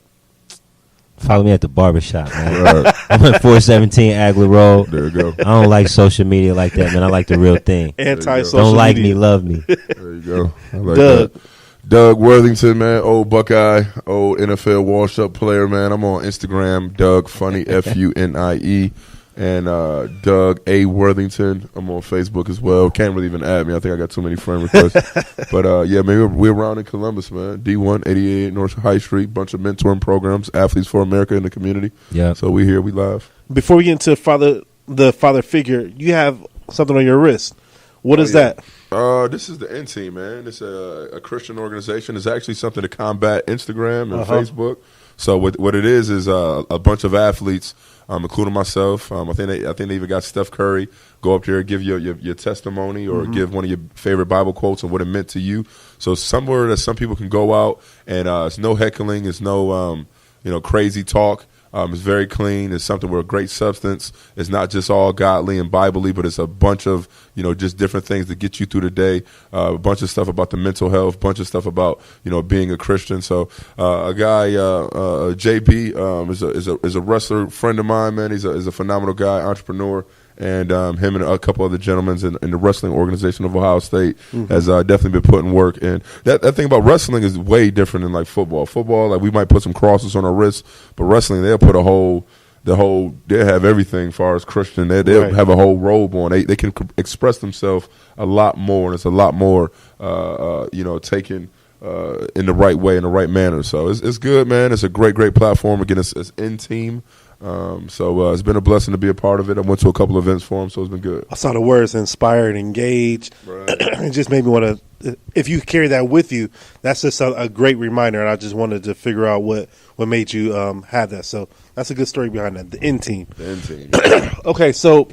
Follow me at the barbershop, man. I'm at 417 Agler Road. There you go. I don't like social media like that, man. I like the real thing. Anti-social Don't like media. me, love me. There you go. I like Doug. that. Doug Worthington, man, old Buckeye, old NFL wash-up player, man. I'm on Instagram, Doug Funny, Funie, and Doug A. Worthington. I'm on Facebook as well. Can't really even add me. I think I got too many friend requests. But, yeah, man, we're around in Columbus, man. D1, 88 North High Street, bunch of mentoring programs, Athletes for America in the community. Yeah. So we here, we live. Before we get into the father figure, you have something on your wrist. What is that? This is the N Team, man. It's a Christian organization. It's actually something to combat Instagram and Facebook. So what it is a bunch of athletes, including myself. I think they even got Steph Curry go up there and give your testimony or give one of your favorite Bible quotes and what it meant to you. So somewhere that some people can go out and it's no heckling, it's no crazy talk. It's very clean. It's something with a great substance. It's not just all godly and Bible-y, but it's a bunch of, just different things to get you through the day. A bunch of stuff about the mental health, a bunch of stuff about, being a Christian. So a guy, JB, is a wrestler friend of mine, man. He's a phenomenal guy, entrepreneur. And him and a couple other gentlemen in the wrestling organization of Ohio State has definitely been putting work in. That thing about wrestling is way different than like football. Football, like we might put some crosses on our wrists, but wrestling, they'll put they'll have everything as far as Christian. They'll have a whole robe on. They can express themselves a lot more, and it's a lot more, taken in the right way, in the right manner. So it's good, man. It's a great platform. Again, it's N Team. So it's been a blessing to be a part of it. I went to a couple events for him, so it's been good. I saw the words inspired, engaged. Right. It just made me want to, if you carry that with you, that's just a great reminder. And I just wanted to figure out what made you have that. So that's a good story behind that. The N Team. The N Team. Okay, so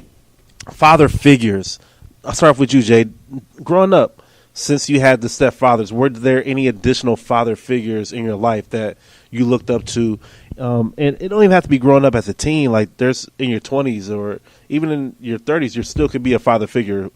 father figures. I'll start off with you, Jay. Growing up, since you had the stepfathers, were there any additional father figures in your life that you looked up to? And it don't even have to be growing up as a teen. Like there's in your 20s or even in your 30s, you still could be a father figure.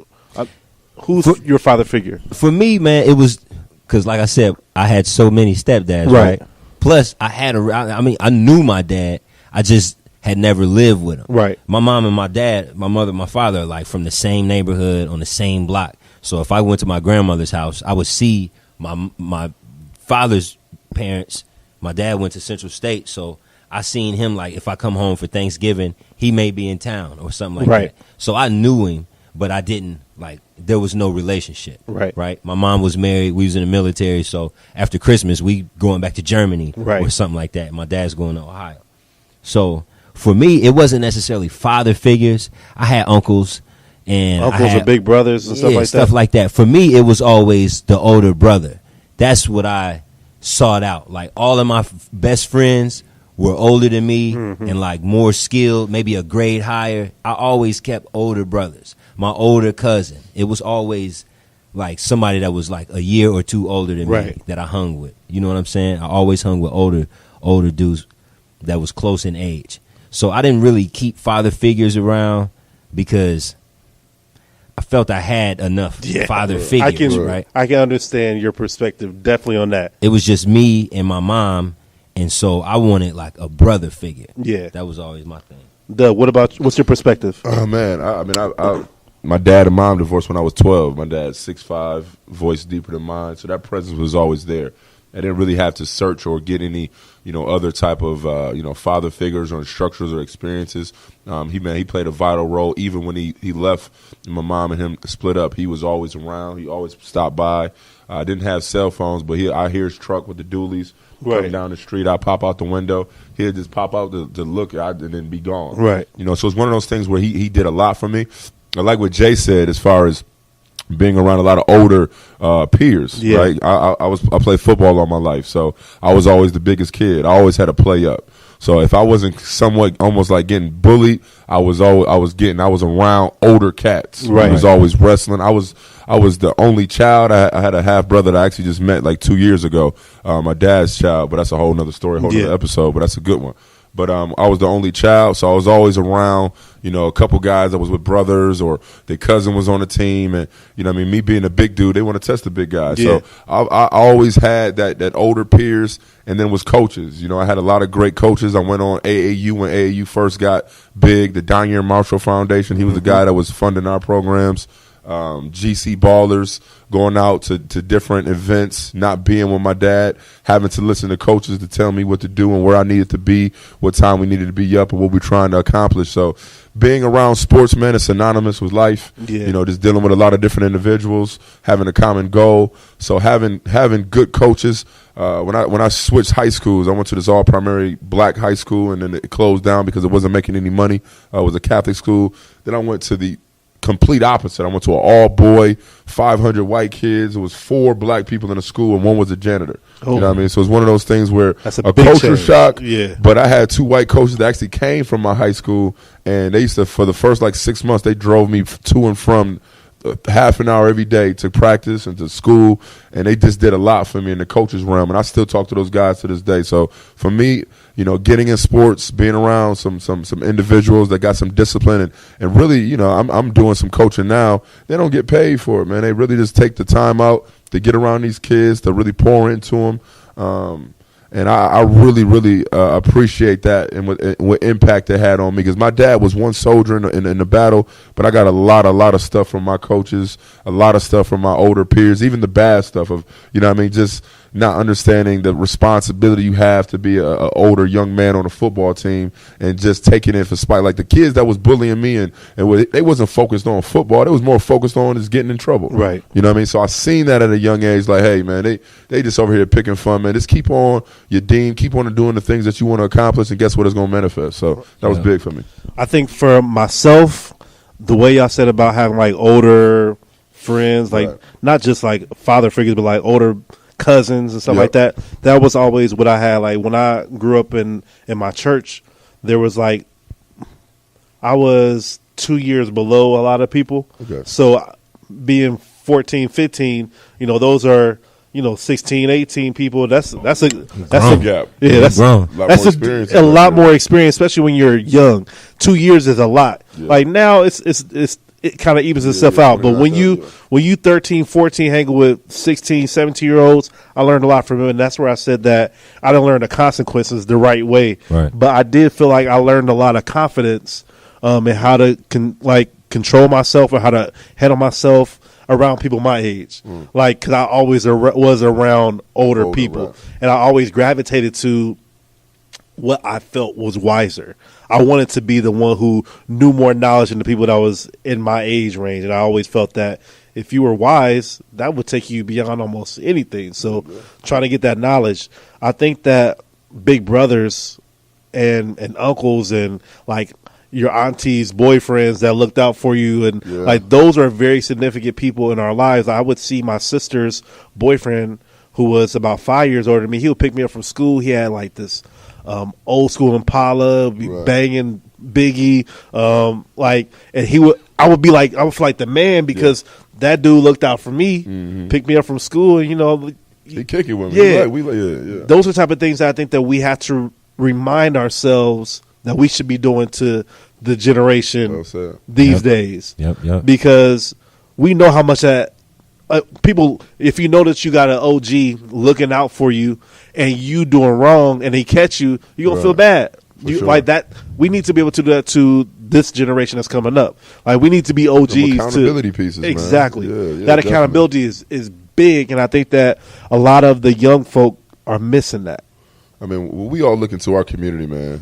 Who's your father figure? For me, man, it was because, like I said, I had so many stepdads, right? Plus, I knew my dad. I just had never lived with him. Right. My mom and my dad, my mother, my father, like from the same neighborhood on the same block. So if I went to my grandmother's house, I would see my father's parents. My dad went to Central State, so I seen him, like, if I come home for Thanksgiving, he may be in town or something like that. So I knew him, but I didn't, like, there was no relationship. Right. My mom was married. We was in the military, so after Christmas, we going back to Germany or something like that. My dad's going to Ohio. So for me, it wasn't necessarily father figures. I had uncles and uncles or big brothers and stuff like that. Stuff like that. For me, it was always the older brother. That's what I sought out. Like all of my best friends were older than me and like more skilled, maybe a grade higher. I always kept older brothers. My older cousin, it was always like somebody that was like a year or two older than me that I hung with. You know what I'm saying? I always hung with older dudes that was close in age. So I didn't really keep father figures around because I felt I had enough father figures, right? I can understand your perspective definitely on that. It was just me and my mom, and so I wanted like a brother figure. Yeah. That was always my thing. Doug, what's your perspective? Oh, man. I my dad and mom divorced when I was 12. My dad's 6'5", voice deeper than mine, so that presence was always there. I didn't really have to search or get any, other type of, father figures or structures or experiences. He played a vital role. Even when he left, my mom and him split up, he was always around. He always stopped by. I didn't have cell phones, but I hear his truck with the dualies coming down the street. I pop out the window. He'd just pop out to look, and then be gone. Right. So it's one of those things where he did a lot for me. I like what Jay said as far as being around a lot of older peers, right? I played football all my life, so I was always the biggest kid. I always had to play up. So if I wasn't somewhat almost like getting bullied, I was around older cats. Right. I was always wrestling. I was the only child. I had a half brother that I actually just met like 2 years ago. My dad's child, but that's a whole nother story, whole nother episode. But that's a good one. But I was the only child, so I was always around, a couple guys that was with brothers or their cousin was on the team. And, me being a big dude, they want to test the big guys. Yeah. So I always had that older peers and then was coaches. I had a lot of great coaches. I went on AAU when AAU first got big, the Daniel Marshall Foundation. He was the guy that was funding our programs. GC ballers, going out to different events, not being with my dad, having to listen to coaches to tell me what to do and where I needed to be, what time we needed to be up, and what we're trying to accomplish. So being around sportsmen is synonymous with life. Yeah. Just dealing with a lot of different individuals, having a common goal. So having good coaches. When I switched high schools, I went to this all-primary black high school, and then it closed down because it wasn't making any money. It was a Catholic school. Then I went to the complete opposite. I went to an all-boy, 500 white kids. It was 4 black people in the school, and 1 was a janitor. Oh. You know what I mean? So it's one of those things where a culture shock. Yeah. But I had 2 white coaches that actually came from my high school, and they used to, for the first 6 months, they drove me to and from half an hour every day to practice and to school, and they just did a lot for me in the coaches realm, and I still talk to those guys to this day. So for me, getting in sports, being around some individuals that got some discipline, and really, I'm doing some coaching now. They don't get paid for it, man. They really just take the time out to get around these kids, to really pour into them. And I really, really appreciate that and what impact it had on me, because my dad was one soldier in the battle, but I got a lot of stuff from my coaches, a lot of stuff from my older peers, even the bad stuff of, just not understanding the responsibility you have to be a older young man on a football team and just taking it for spite. Like the kids that was bullying me and they wasn't focused on football. They was more focused on just getting in trouble. Right. You know what I mean? So I seen that at a young age, like, hey, man, they just over here picking fun, man. Just keep on your dean, keep on doing the things that you want to accomplish, and guess what? It's going to manifest. So that was big for me. I think for myself, the way y'all said about having older friends, not just father figures, but older cousins and stuff like that. That was always what I had. When I grew up in my church, there was I was 2 years below a lot of people. Okay. So being 14, 15, those are 16, 18 people. That's a gap. Yeah, that's a lot more experience, especially when you're young. 2 years is a lot. Yeah. Now it kind of evens itself out. But when you 13, 14 hanging with 16, 17-year-olds, I learned a lot from them, and that's where I said that I didn't learn the consequences the right way. Right. But I did feel like I learned a lot of confidence in how to control myself or how to handle myself around people my age. Because I always was around older people, right. And I always gravitated to what I felt was wiser. I wanted to be the one who knew more knowledge than the people that was in my age range. And I always felt that if you were wise, that would take you beyond almost anything. So trying to get that knowledge, I think that big brothers and uncles and your auntie's boyfriends that looked out for you, and like those are very significant people in our lives. I would see my sister's boyfriend, who was about 5 years older than me. He would pick me up from school. He had like this old school Impala, banging Biggie, and I would feel like the man because that dude looked out for me, picked me up from school, and he kick it with me. Yeah. Those are the type of things that I think that we have to remind ourselves that we should be doing to the generation these days. Yep. Because we know how much that people, if you know that you got an OG looking out for you and you doing wrong and he catch you, you're going to feel bad. Like that, we need to be able to do that to this generation that's coming up. Like we need to be OGs. Some accountability pieces, exactly. Man. That accountability is big, and I think that a lot of the young folk are missing that. I mean, we all look into our community, man.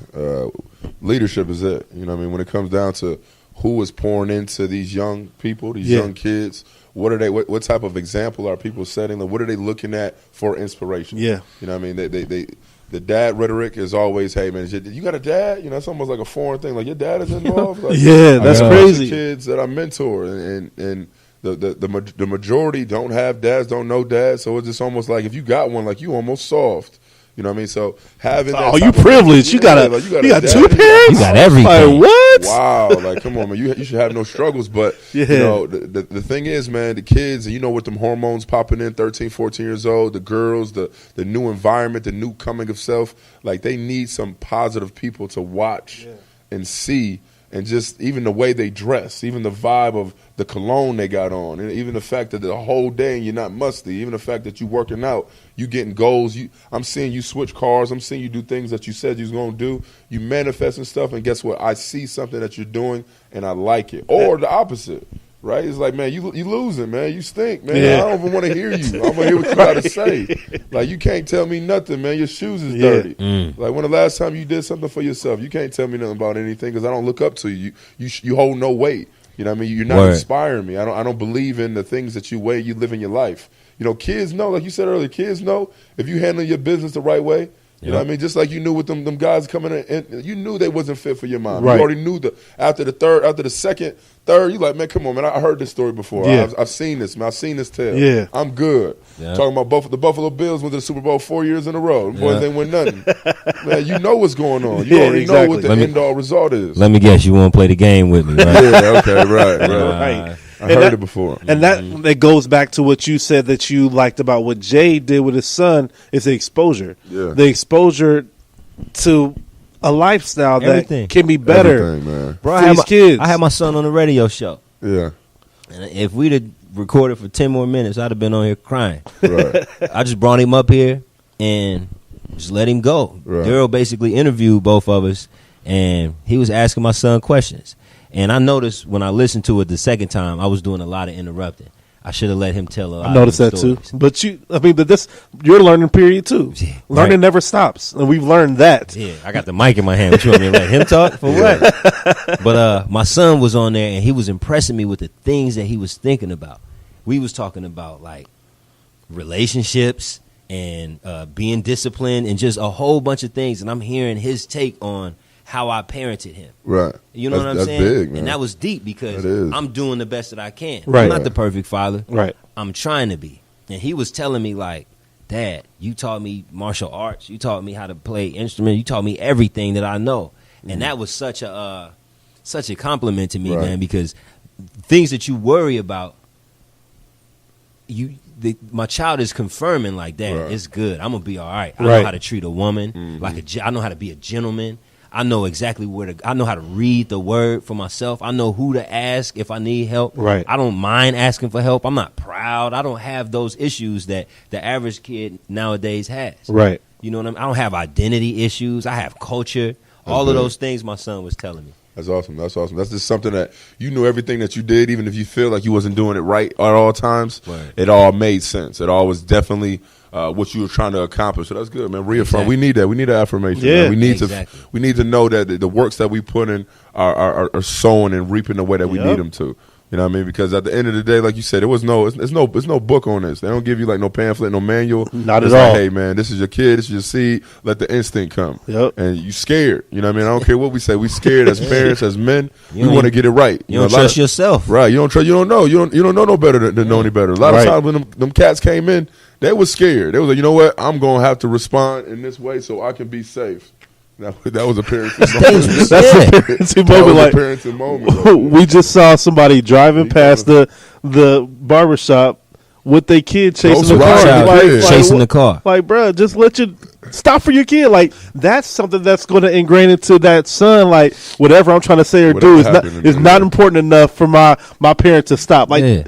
Leadership is it. You know what I mean? When it comes down to who is pouring into these young people, these young kids, what are they? What type of example are people setting? Like, what are they looking at for inspiration? Yeah. You know what I mean? The dad rhetoric is always, hey, man, you got a dad? You know, it's almost like a foreign thing. Like, your dad is involved? Like, that's crazy. Kids that I mentor, and the majority don't have dads, don't know dads. So it's just almost like if you got one, like you almost solved. You know what I mean? So having that you privileged. You got two parents? You got everything. Like, what? Wow. Like, come on, man. You should have no struggles. But, you know, the thing is, man, the kids, and you know, with them hormones popping in, 13, 14 years old, the girls, the new environment, the new coming of self, like they need some positive people to watch and see. And just even the way they dress, even the vibe of the cologne they got on, and even the fact that the whole day you're not musty, even the fact that you working out, you getting goals. I'm seeing you switch cars. I'm seeing you do things that you said you was going to do. You manifesting stuff, and guess what? I see something that you're doing, and I like it. Or the opposite, right? It's like, man, you losing, man. You stink, man. I don't even want to hear you. I'm going to hear what you got to say. Like, you can't tell me nothing, man. Your shoes is dirty. Like, when the last time you did something for yourself, you can't tell me nothing about anything because I don't look up to you. You hold no weight. You know what I mean? You're not inspiring me. I don't believe in the things that you weigh. You live in your life. You know, kids know, like you said earlier, kids know if you handle your business the right way. You know what I mean? Just like you knew with them guys coming in, you knew they wasn't fit for your mom. Right. You already knew after the second, third, you like, man, come on, man. I heard this story before. I've seen this, man. I've seen this tale. Yeah. I'm good. Yeah. Talking about the Buffalo Bills went to the Super Bowl 4 years in a row. The boys ain't win nothing. Man, you know what's going on. You already know what the end-all result is. Let me guess, you won't play the game with me, right? Yeah, okay, right. I heard it before. And that goes back to what you said that you liked about what Jay did with his son is the exposure. Yeah. The exposure to a lifestyle that can be better Bro, for these kids. I had my son on the radio show. Yeah. And if we'd have recorded for 10 more minutes, I'd have been on here crying. Right. I just brought him up here and just let him go. Right. Daryl basically interviewed both of us, and he was asking my son questions. And I noticed when I listened to it the second time, I was doing a lot of interrupting. I should have let him tell a lot. I noticed that stories. too. But this your learning period too. Yeah, learning never stops, and we've learned that. Yeah, I got the mic in my hand. What you want me to let him talk for? What? But my son was on there, and he was impressing me with the things that he was thinking about. We was talking about like relationships and being disciplined, and just a whole bunch of things. And I'm hearing his take on how I parented him. Right. You know what I'm saying? That's big, man. And that was deep because I'm doing the best that I can. Right. I'm not the perfect father. Right. I'm trying to be. And he was telling me like, Dad, you taught me martial arts. You taught me how to play instruments. You taught me everything that I know. And that was such a compliment to me, man, because things that you worry about, my child is confirming like, Dad, it's good. I'm going to be all right. I know how to treat a woman. I know how to be a gentleman. I know exactly I know how to read the word for myself. I know who to ask if I need help. Right. I don't mind asking for help. I'm not proud. I don't have those issues that the average kid nowadays has. Right. You know what I mean? I don't have identity issues. I have culture. All of those things my son was telling me. That's awesome. That's just something that you knew everything that you did, even if you feel like you wasn't doing it right at all times. Right. It all made sense. It all was definitely what you were trying to accomplish. So that's good, man. Reaffirm. Exactly. We need that. We need that affirmation. Yeah. Man. We need to know that the works that we put in are sowing and reaping the way that we need them to. You know what I mean? Because at the end of the day, like you said, it's no book on this. They don't give you like no pamphlet, no manual. Not it's at all. Like, hey man, this is your kid, this is your seed. Let the instinct come. Yep. And you scared. You know what I mean? I don't care what we say. We scared as parents, as men. You We want to get it right. You don't trust yourself. Right. You don't trust. You don't know. You don't know no better than know any better. A lot of Right. times when them cats came in, they was scared. They was like, you know what? I'm gonna have to respond in this way so I can be safe. That was a parenting moment. That's a parenting That was moment. a Like parenting moment. we just saw somebody driving past the barbershop with their kid chasing the car. Child chasing the car. Like, bro, just let you stop for your kid. Like, that's something that's going to ingrain into that son. Like, whatever I'm trying to say or Whatever do happened is to not me. important enough for my parent to stop. Like, Yeah.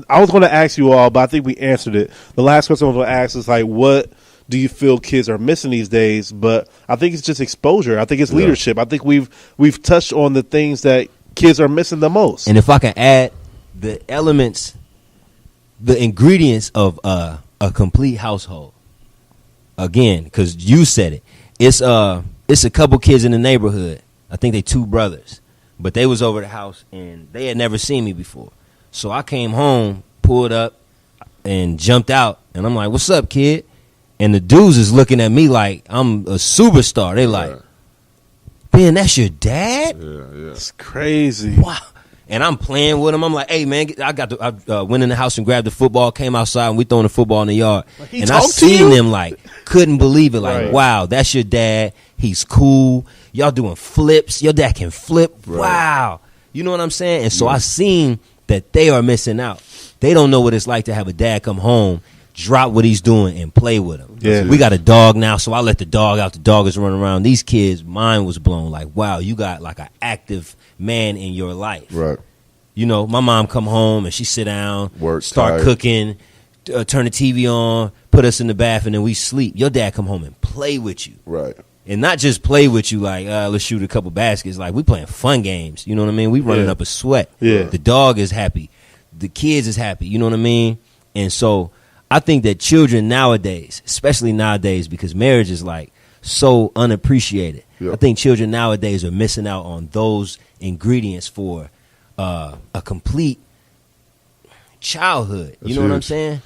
I was going to ask you all, but I think we answered it. The last question I was going to ask is like, what do you feel kids are missing these days? But I think it's just exposure. I think it's leadership. I think we've touched on the things that kids are missing the most. And if I can add the elements, the ingredients of a complete household, again, because you said it, it's a couple kids in the neighborhood. I think they 2 brothers, but they was over the house and they had never seen me before. So I came home, pulled up, and jumped out, and I'm like, "What's up, kid?" And the dudes is looking at me like I'm a superstar. They like, "Ben, that's your dad?" Yeah. It's crazy. Wow. And I'm playing with him. I'm like, "Hey, man, I went in the house and grabbed the football, came outside, and we throwing the football in the yard." he And I talked to seen you? them like, couldn't believe it. Like, Right. wow, that's your dad. He's cool. Y'all doing flips. Your dad can flip. Right. Wow. You know what I'm saying? And so I seen that they are missing out. They don't know what it's like to have a dad come home, drop what he's doing, and play with him. Yeah. We got a dog now, so I let the dog out. The dog is running around. These kids, mind was blown. Like, wow, you got like an active man in your life. Right. You know, my mom come home and she sit down, Work, start tired. cooking, turn the TV on, put us in the bath, and then we sleep. Your dad come home and play with you. Right. And not just play with you like, let's shoot a couple baskets. Like, we playing fun games. You know what I mean? We running up a sweat. Yeah. The dog is happy. The kids is happy. You know what I mean? And so I think that children nowadays, especially nowadays, because marriage is like so unappreciated. Yep. I think children nowadays are missing out on those ingredients for a complete childhood. You That's know what I'm huge. saying?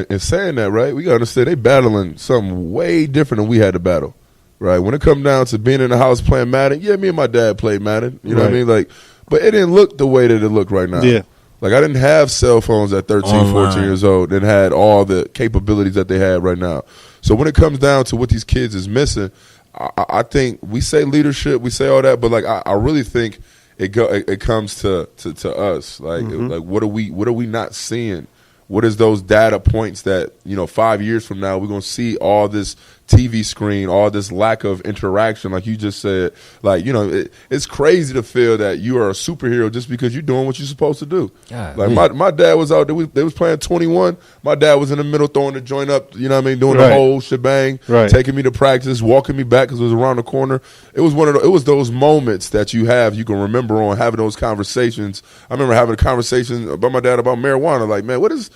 And saying that, right, we got to understand they battling something way different than we had to battle, right? When it come down to being in the house playing Madden, yeah, me and my dad played Madden, you know what I Right. mean? Like, but it didn't look the way that it looked right now. Yeah. Like, I didn't have cell phones at 13, Online. 14 years old and had all the capabilities that they have right now. So when it comes down to what these kids is missing, I think we say leadership, we say all that, but like I really think it comes to us. Like like what are we not seeing? What is those data points that, 5 years from now we're gonna see all this TV screen, all this lack of interaction, like you just said. Like, it's crazy to feel that you are a superhero just because you're doing what you're supposed to do. God, Like my dad was out there, they was playing 21. My dad was in the middle throwing the joint up, you know what I mean, doing Right. the whole shebang, Right. taking me to practice, walking me back because it was around the corner. It was it was those moments that you can remember on having those conversations. I remember having a conversation about my dad about marijuana. Like, man, what is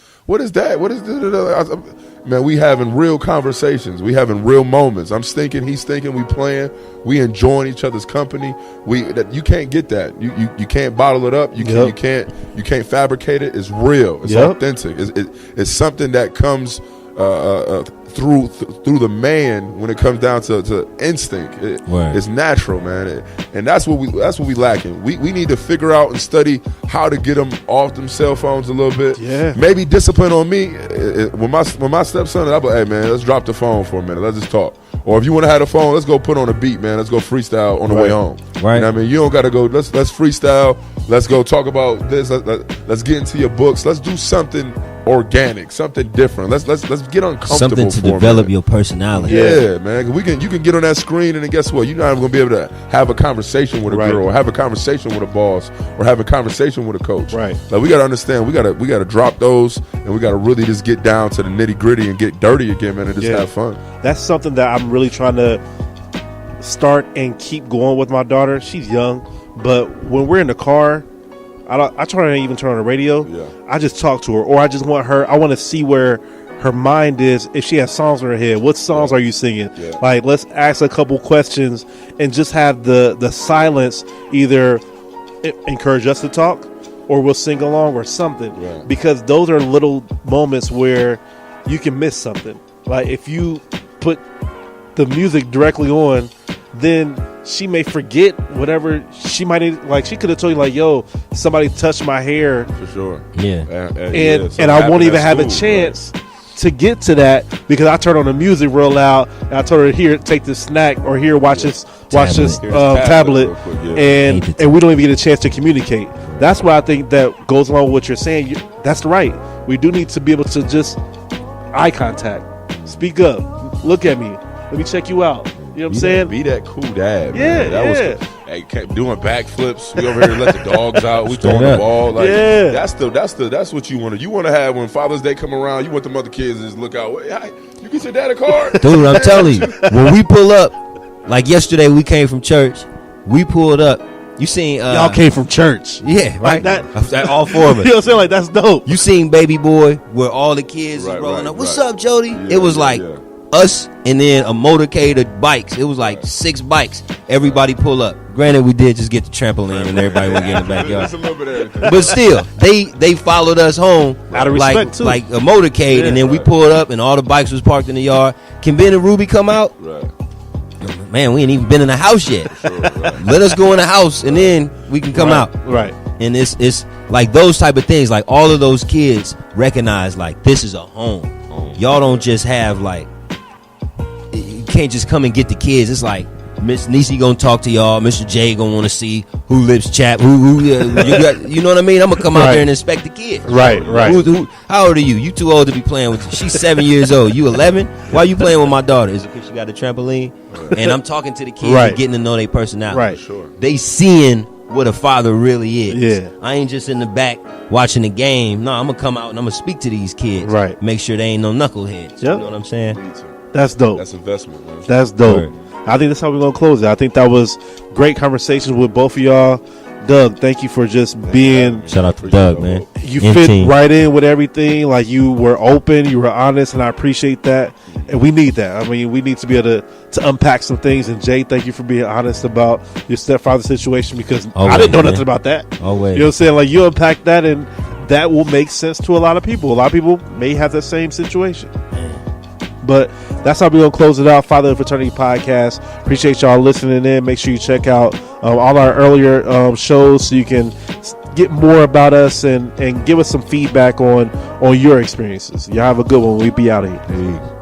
that? What is man, we having real conversations. We having real moments. I'm stinking, he's thinking, we playing, we enjoying each other's company. You can't get that. You can't bottle it up. You can't fabricate it. It's real. It's authentic. It's something that comes through the man when it comes down to instinct. It's natural, man. And that's what we lacking. We need to figure out and study how to get them off them cell phones a little bit. Yeah. Maybe discipline on me. When my stepson, I'll be like, hey man, let's drop the phone for a minute. Let's just talk. Or if you want to have the phone, let's go put on a beat, man. Let's go freestyle on the way home. Right. You know what I mean? You don't got to go, let's freestyle. Let's go talk about this. Let's get into your books. Let's do something organic, something different. Let's get uncomfortable. Something to for a develop minute. your personality. Yeah, man. You can get on that screen, and then guess what? You're not even gonna be able to have a conversation with a Right. girl, or have a conversation with a boss, or have a conversation with a coach. Right. Like, we gotta understand. We gotta drop those, and we gotta really just get down to the nitty gritty and get dirty again, man, and just have fun. That's something that I'm really trying to start and keep going with my daughter. She's young, but when we're in the car, I try to even turn on the radio. Yeah. I just talk to her, or I just want her. I want to see where her mind is. If she has songs in her head, what songs are you singing? Yeah. Like, let's ask a couple questions and just have the silence either encourage us to talk, or we'll sing along or something. Right. Because those are little moments where you can miss something. Like if you put the music directly on, then she may forget whatever she might like. She could have told you like, "Yo, somebody touched my hair," For sure. Yeah. and I won't even have a chance to get to that because I turn on the music real loud and I told her, "Here, take this snack," or "Here, watch this tablet," real quick, yeah. and we don't even get a chance to communicate. That's why I think that goes along with what you're saying. That's right. We do need to be able to just eye contact, speak up, look at me, let me check you out. You know what I'm saying? Be that cool dad. Yeah, man. That was hey, kept doing backflips. We over here let the dogs out. We throwing the ball. Like Yeah. that's what you want to. You want to have when Father's Day come around. You want the other kids to just look out. Hey, hi, you get your dad a card, Dude, I'm telling you, when we pull up, like yesterday, we came from church. We pulled up. You seen? Y'all came from church. Yeah, right. That- All four of You us. know what I'm saying? Like that's dope. You seen Baby Boy where all the kids is Right, rolling right, up. What's right. up, Jody? Yeah, It was yeah, like yeah. us and then a motorcade of bikes. It was like 6 bikes. Everybody pull up. Granted, we did just get the trampoline and everybody went get in the backyard. It's a little bit of everything. But still, they followed us home Out of respect, too. like a motorcade, and then we pulled up and all the bikes was parked in the yard. Can Ben and Ruby come out? Right. Man, we ain't even been in the house yet. Sure, right. Let us go in the house and then we can come out. Right. And it's like those type of things. Like all of those kids recognize like this is a home. Y'all don't just have like you can't just come and get the kids. It's like Miss Niecy gonna talk to y'all. Mr. J gonna want to see who lips chap. Who you know what I mean? I'm gonna come out there and inspect the kids. Right. How old are you? You too old to be playing with. She's 7 years old. You 11? Why are you playing with my daughter? Is it because she got a trampoline? And I'm talking to the kids and getting to know their personality. Right. Sure. They seeing what a father really is. Yeah. I ain't just in the back watching the game. No, I'm gonna come out and I'm gonna speak to these kids. Right. Make sure they ain't no knuckleheads. Yep. You know what I'm saying? That's dope. That's investment, man. That's dope. Right. I think that's how we're gonna close it. I think that was great conversations with both of y'all. Doug, thank you for just being. Shout out to Doug, man. You And fit team. right in with everything. Like you were open, you were honest, and I appreciate that. And we need that. I mean, we need to be able to unpack some things. And Jay, thank you for being honest about your stepfather situation because I Always, didn't know man. nothing about that. Always. You know what I'm saying? Like you unpack that, and that will make sense to a lot of people. A lot of people may have that same situation. But that's how we're going to close it out. Fatherhood Fraternity Podcast. Appreciate y'all listening in. Make sure you check out all our earlier shows so you can get more about us and give us some feedback on your experiences. Y'all have a good one. We'll be out of here. Hey.